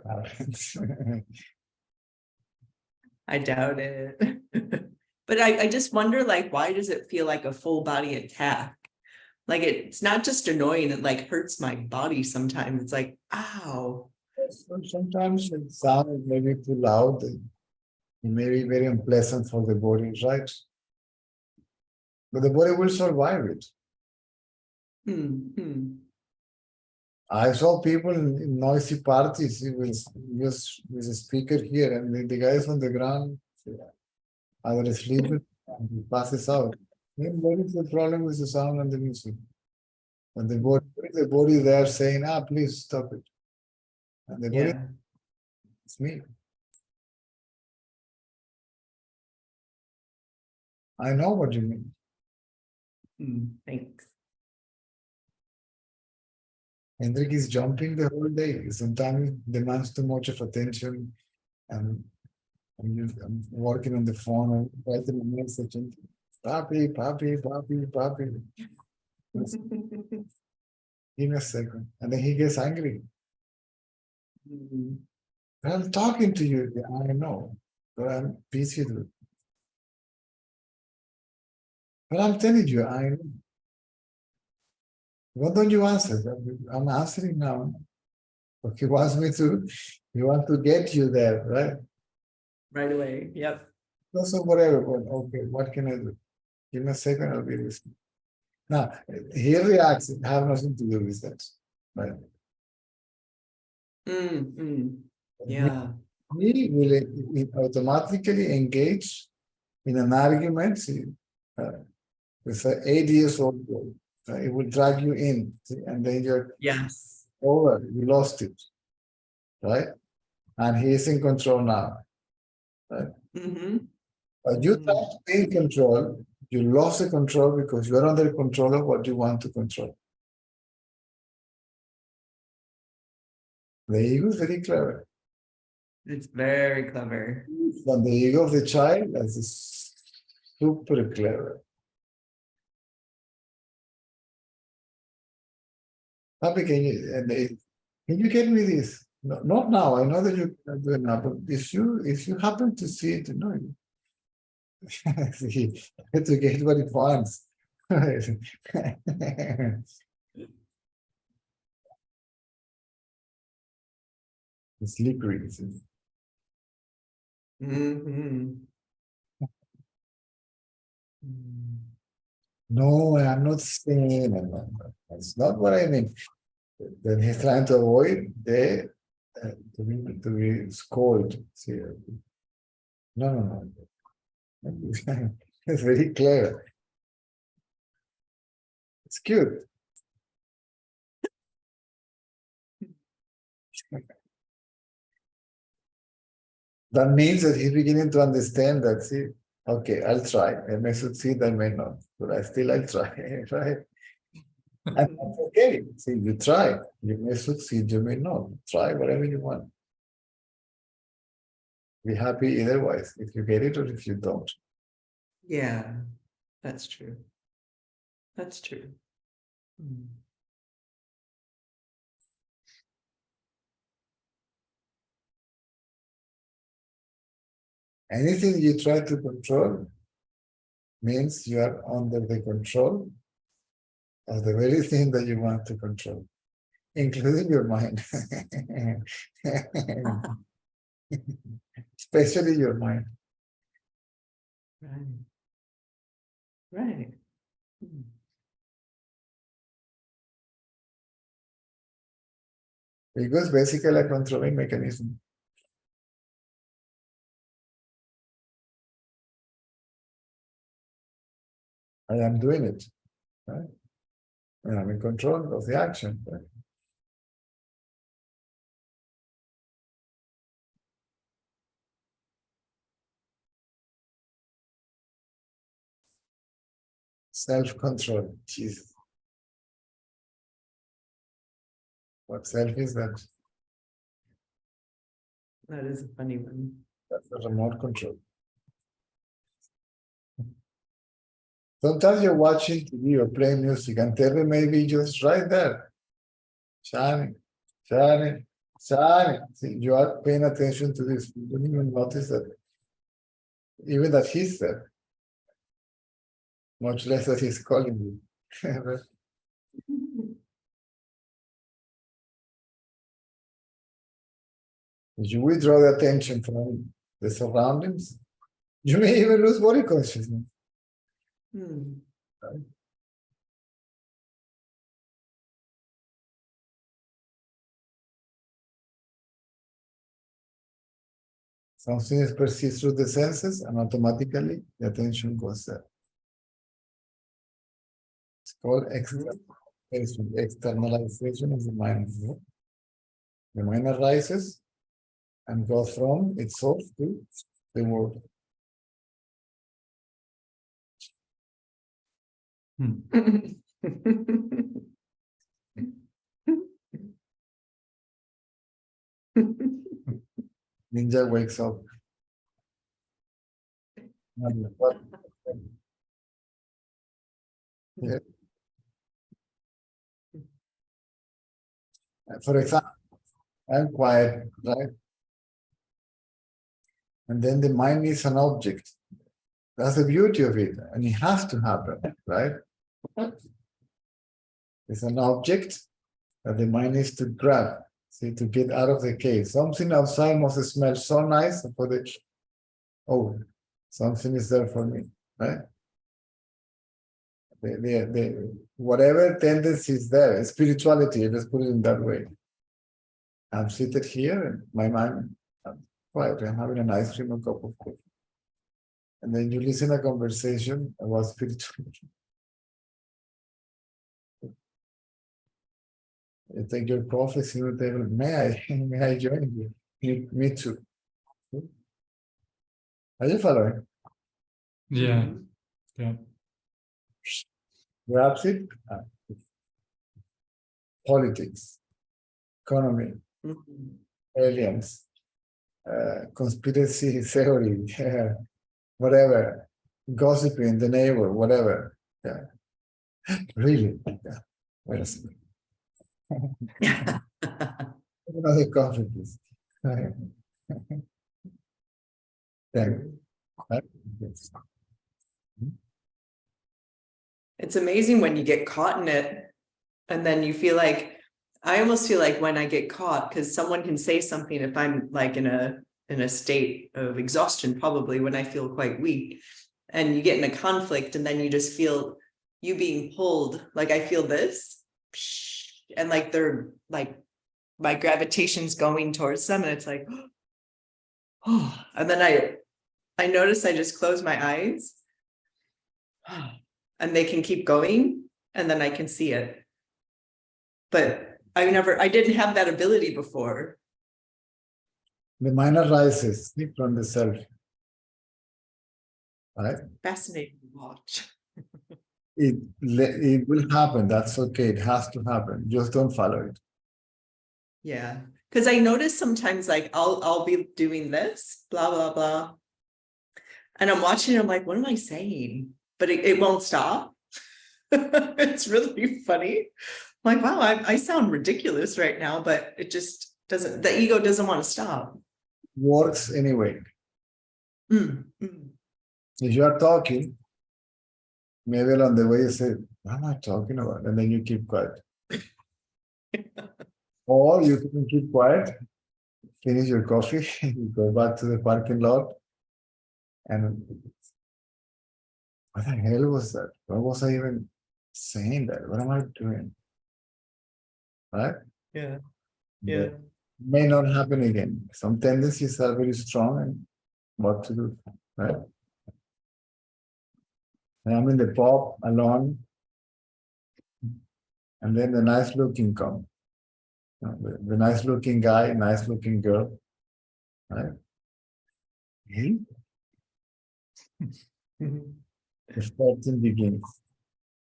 happens. I doubt it. But I just wonder, like, why does it feel like a full body attack? Like, it's not just annoying, it like hurts my body sometimes. It's like, ow. Sometimes it sounds maybe too loud. It may be very unpleasant for the body, right? But the body will survive it. I saw people in noisy parties with a speaker here, and the guys on the ground either sleeping and he passes out. Then what is the problem with the sound and the music? And the body there saying, please stop it. And the body, it's me. I know what you mean. Thanks. Hendrik is jumping the whole day. Sometimes it demands too much of attention, and I'm working on the phone and writing a message and papi. Give me a second. And then he gets angry. I'm talking to you. Yeah, I know, but I'm busy with it. But I'm telling you, I know. Why don't you answer? I'm answering now. But he wants to get you there, right? Right away. Yep. So whatever, but okay, what can I do? Give me a second, I'll be listening. Now, he reacts, it has nothing to do with that, right? Yeah. He will automatically engage in an argument with an 8 years old boy. It will drag you in, and then you're over, you lost it, right? And he is in control now, right? But you try to be in control, you lost the control because you're under control of what you want to control. The ego is very clever. It's very clever. But the ego of the child is super clever. Papi, can you get me this? No, not now. I know that you can do it now, but if you happen to see it, no, to get what it wants. It's liquid. No, I'm not saying that. That's not what I mean. Then he's trying to avoid to be scolded. See, no. It's very clear. It's cute. That means that he's beginning to understand that, see, okay, I'll try. I may succeed, I may not, but I'll try, right? And that's okay. See, you try. You may succeed, you may not. Try whatever you want. Be happy either way, if you get it or if you don't. Yeah, that's true. That's true. Anything you try to control means you are under the control of the very thing that you want to control, including your mind. Especially your mind. Right. Right. Because basically a controlling mechanism. I am doing it, right? And I'm in control of the action, right? Self-control, Jesus. What self is that? That is a funny one. That's the remote control. Sometimes you're watching TV or playing music and TV may be just right there. Shining, shining, shining. See, you are paying attention to this. You don't even notice that. Even that he's there. Much less that he's calling you. You withdraw the attention from the surroundings, you may even lose body consciousness. Right? Something is perceived through the senses, and automatically the attention goes there. It's called externalization. Externalization of the mind. The mind arises and goes from its source to the world. Ninja wakes up. Yeah. For example, I'm quiet, right? And then the mind needs an object. That's the beauty of it, and it has to happen, right? It's an object that the mind needs to grab, see, to get out of the cave. Something outside must smell so nice for the, oh, something is there for me, right? Whatever tendency is there, spirituality, let's put it in that way. I'm seated here, and my mind, I'm quiet, I'm having an ice cream, a cup of coffee. And then you listen to a conversation about spirituality. You take your coffee, sit at the table, may I join you? Me too. Are you following? Yeah. Yeah. Grabs it. Politics, economy, aliens, conspiracy theory, whatever, gossiping, the neighbor, whatever. Yeah. Really? Yeah. Wait a second. Another coffee, please. It's amazing when you get caught in it, and then you feel like, I almost feel like when I get caught, because someone can say something if I'm like in a state of exhaustion, probably when I feel quite weak, and you get in a conflict, and then you just feel you being pulled, like I feel this, and like they're like, my gravitation's going towards them, and it's like, oh, and then I notice I just close my eyes, and they can keep going, and then I can see it. But I didn't have that ability before. The mind arises from the self. Right? Fascinating to watch. It will happen. That's okay. It has to happen. Just don't follow it. Yeah. Because I notice sometimes like I'll be doing this, blah, blah, blah. And I'm watching, I'm like, what am I saying? But it won't stop. It's really funny. I'm like, wow, I sound ridiculous right now, but it just doesn't, the ego doesn't want to stop. Works anyway. Mm. If you are talking, maybe along the way you say, what am I talking about? And then you keep quiet. Or you can keep quiet, finish your coffee, you go back to the parking lot, and what the hell was that? Why was I even saying that? What am I doing? Right? Yeah. That may not happen again. Some tendencies are very strong and what to do, right? And I'm in the pub alone, and then the nice looking come. The nice looking guy, nice looking girl, right? Hey? The starting begins,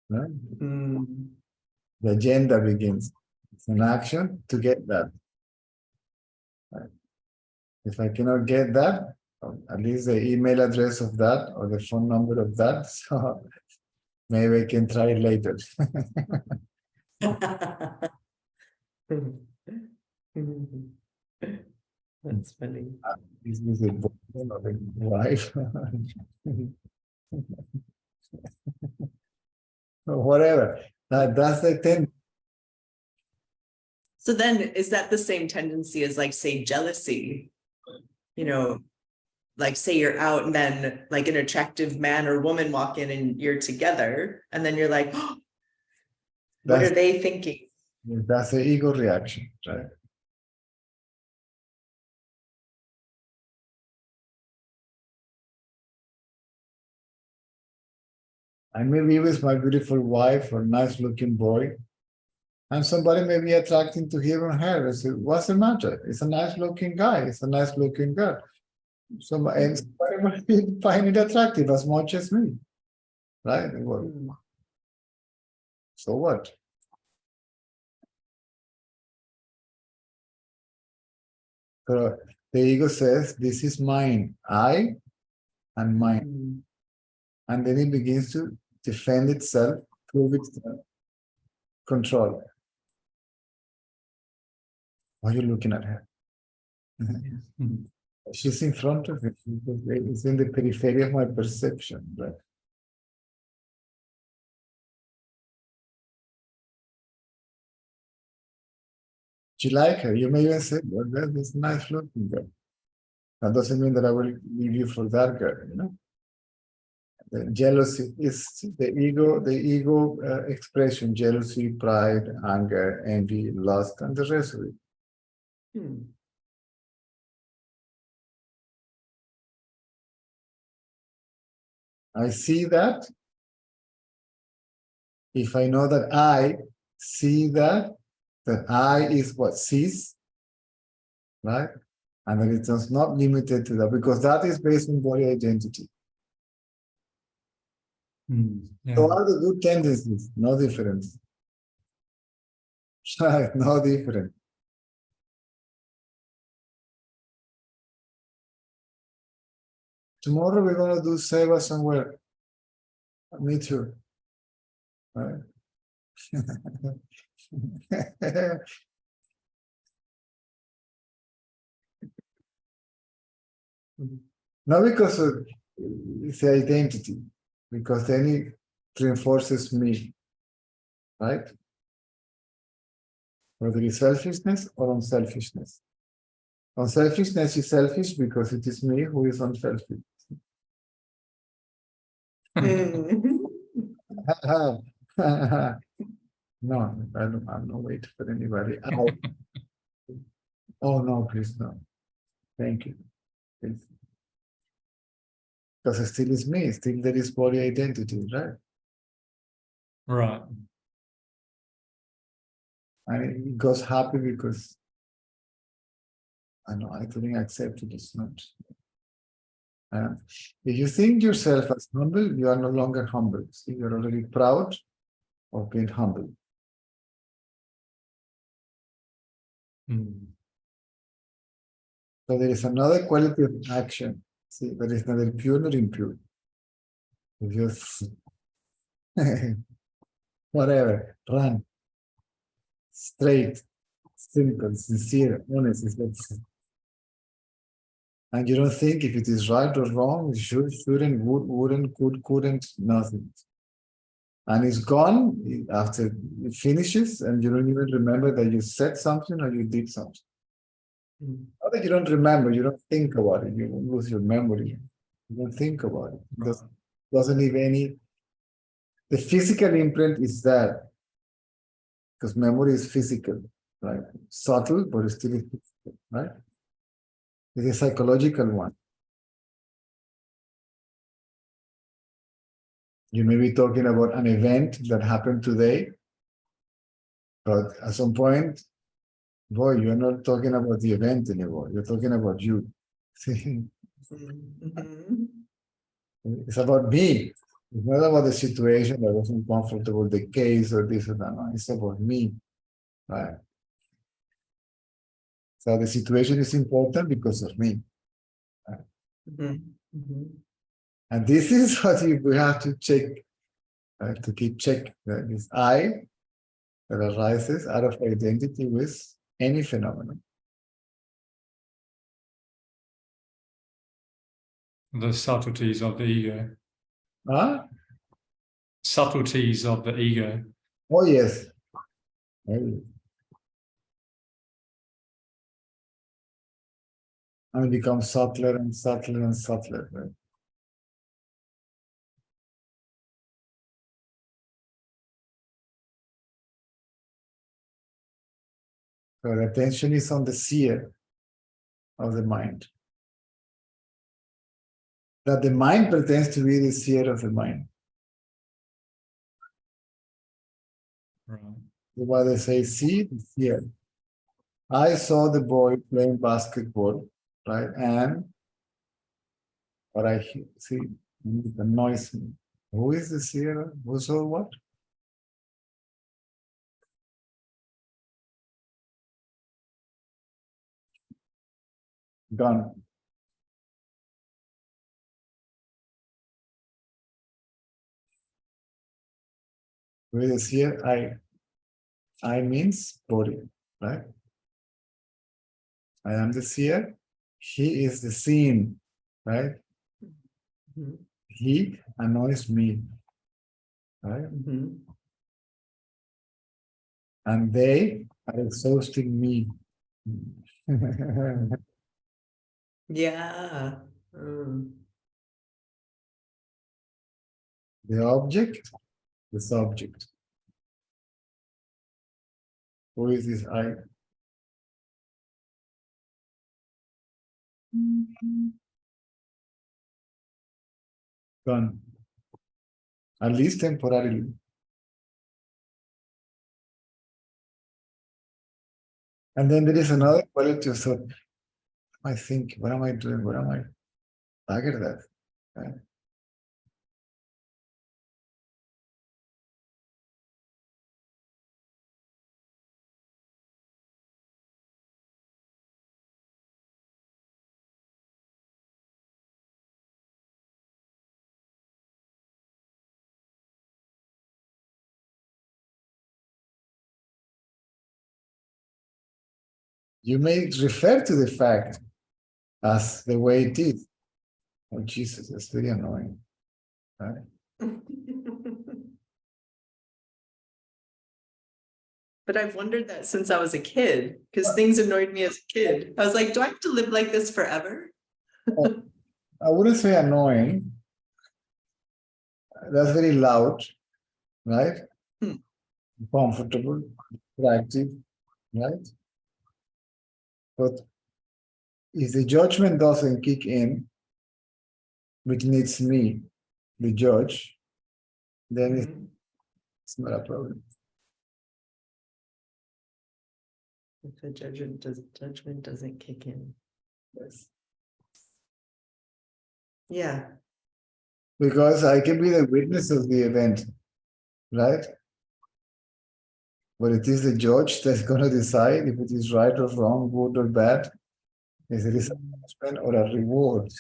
right? The agenda begins. It's an action to get that. Right? If I cannot get that, at least the email address of that or the phone number of that, so maybe I can try it later. That's funny. Is this a boyfriend or a wife? Or whatever. That's the thing. So then is that the same tendency as like, say, jealousy? You know, like say you're out and then like an attractive man or woman walk in and you're together and then you're like, oh, what are they thinking? That's the ego reaction, right? I may be with my beautiful wife or nice looking boy, and somebody may be attracting to him or her. I say, what's the matter? It's a nice looking guy, it's a nice looking girl. And somebody might find it attractive as much as me, right? Well, so what? So the ego says, this is mine, I and mine. And then it begins to defend itself, prove itself, control. Why are you looking at her? She's in front of me. It's in the periphery of my perception, right? Do you like her? You may even say, well, that is nice looking girl. That doesn't mean that I will leave you for that girl, you know? The jealousy is the ego expression, jealousy, pride, anger, envy, lust, and the rest of it. I see that. If I know that I see that I is what sees, right? And that it is not limited to that, because that is based on body identity. Yeah. So are the good tendencies, no difference. Right, no different. Tomorrow we're going to do Seva somewhere. Me too. Right? Not because of it's the identity, because then it reinforces me, right? Whether it's selfishness or unselfishness. Unselfishness is selfish because it is me who is unselfish. No, I'm not waiting for anybody. Oh no, please no. Thank you. Please. Because it still is me, still there is body identity, right? Right. And it goes happy because I know I couldn't accept it. It's not. If you think yourself as humble, you are no longer humble. See, you're already proud of being humble. Mm. So there is another quality of action. See, that is neither pure nor impure. If you whatever, run, straight, simple, sincere, honest. And you don't think if it is right or wrong, should, shouldn't, would, wouldn't, could, couldn't, nothing. And it's gone after it finishes, and you don't even remember that you said something or you did something. Not that you don't remember, you don't think about it, you lose your memory. You don't think about it. It doesn't leave any. The physical imprint is there, because memory is physical, right? Subtle, but it's still physical, right? It's a psychological one. You may be talking about an event that happened today, but at some point, boy, you're not talking about the event anymore. You're talking about you. See? It's about me. It's not about the situation that wasn't comfortable, the case or this or that. No, it's about me. Right? So the situation is important because of me. Right? And this is what we have to check, right? To keep check. Right? This I that arises out of identity with any phenomenon. The subtleties of the ego. Huh? Subtleties of the ego. Oh, yes. And it becomes subtler and subtler and subtler, right? So the attention is on the seer of the mind. That the mind pretends to be the seer of the mind. Right. Why they say, see the seer. I saw the boy playing basketball, right? And what I see, it annoys me. Who is the seer? Who saw what? Gone. Who is the seer? I means body, right? I am the seer. He is the seen, right? He annoys me, right? And they are exhausting me. Yeah. The object, the subject. Who is this I? Gone. At least temporarily. And then there is another quality of thought. I think, what am I doing? What am I? Target that. Right? You may refer to the fact as the way it is. Oh, Jesus, that's very annoying. Right? But I've wondered that since I was a kid, because things annoyed me as a kid. I was like, do I have to live like this forever? I wouldn't say annoying. That's very loud, right? Comfortable, attractive, right? But if the judgment doesn't kick in, which needs me, the judge, then it's not a problem. If the judgment doesn't kick in. Yes. Yeah. Because I can be the witness of the event, right? But it is the judge that's going to decide if it is right or wrong, good or bad, if it is a punishment or a reward.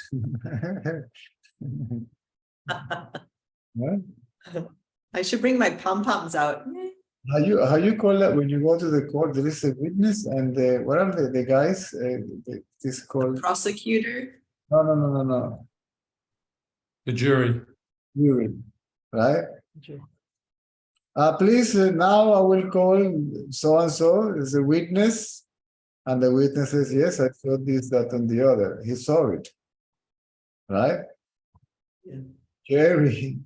Right? I should bring my pom-poms out. How you call that when you go to the court? There is a witness and what are the guys? This called Prosecutor. no. The jury. Jury, right? Please, now I will call so and so as a witness, and the witness says, yes, I saw this, that, and the other. He saw it, right? Yeah. Jury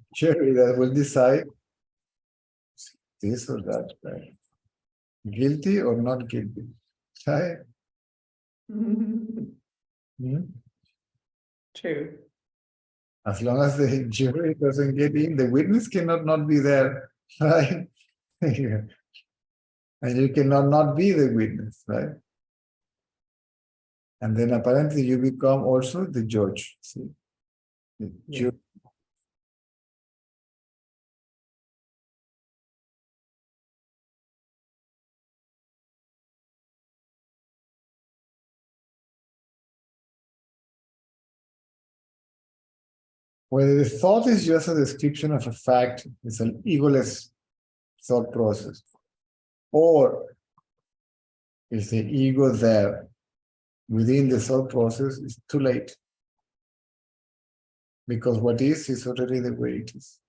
that will decide this or that, right? Guilty or not guilty, right? Hmm? True. As long as the jury doesn't get in, the witness cannot not be there, right? And you cannot not be the witness, right? And then apparently you become also the judge. See? The Yeah. Whether the thought is just a description of a fact, it's an egoless thought process, or is the ego there within the thought process, it's too late. Because what is already the way it is.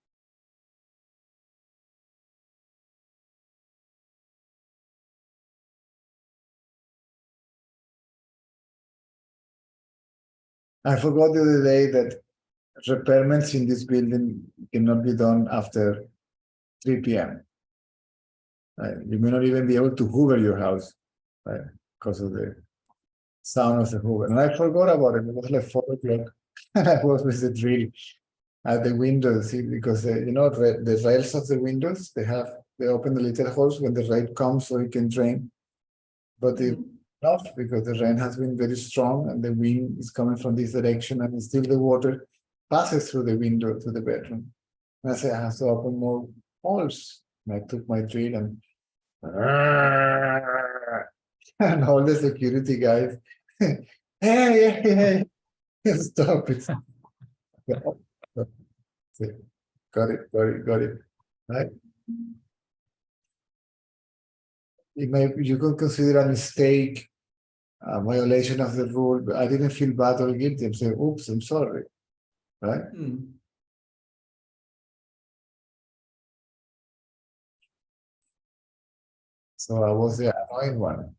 I forgot the other day that repairments in this building cannot be done after 3 p.m. You may not even be able to hoover your house, right? Because of the sound of the hoover. And I forgot about it. It was like 4 o'clock. And I was with the drill at the windows, see, because you know the rails of the windows, they open the little holes when the rain comes so it can drain. But it's not, because the rain has been very strong and the wind is coming from this direction, and still the water passes through the window to the bedroom. And I said, I have to open more holes. And I took my drill and all the security guys, hey, stop it. Got it. Right? You could consider a mistake, a violation of the rule, but I didn't feel bad or guilty. I'm saying, oops, I'm sorry. Right? So I was the annoying one.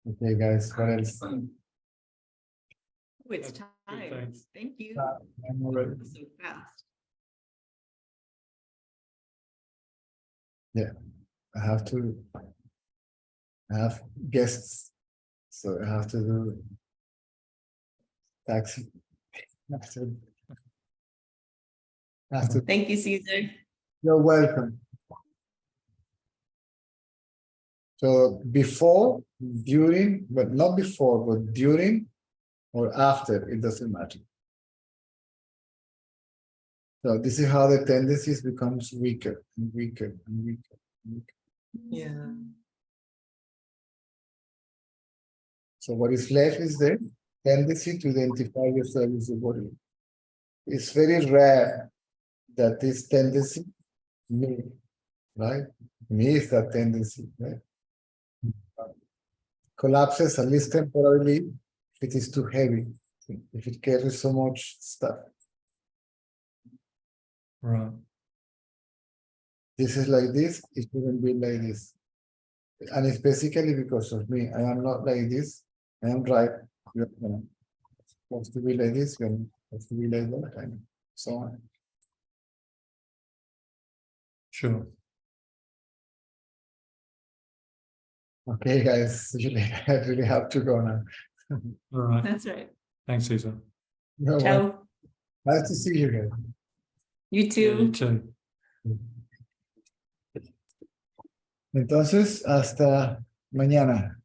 Okay, guys, what else? Oh, it's Okay, time. thanks. Thank you. I'm already. So fast. Yeah, I have guests, so I have to do taxi. Thank you, Caesar. You're welcome. So before, during, but not before, but during or after, it doesn't matter. So this is how the tendencies becomes weaker and weaker and weaker and weaker. Yeah. So what is left is the tendency to identify yourself as a body. It's very rare that this tendency, me, right? Me is that tendency, right? Collapses at least temporarily if it is too heavy, if it carries so much stuff. Right. This is like this, it shouldn't be like this. And it's basically because of me. I am not like this. I am right. You're supposed to be like this, you're supposed to be like that, and so on. Sure. Okay, guys, I really have to go now. All right. That's right. Thanks, Caesar. You're welcome. Ciao. Nice to see you guys. You Yeah, too. you too. Entonces, hasta mañana.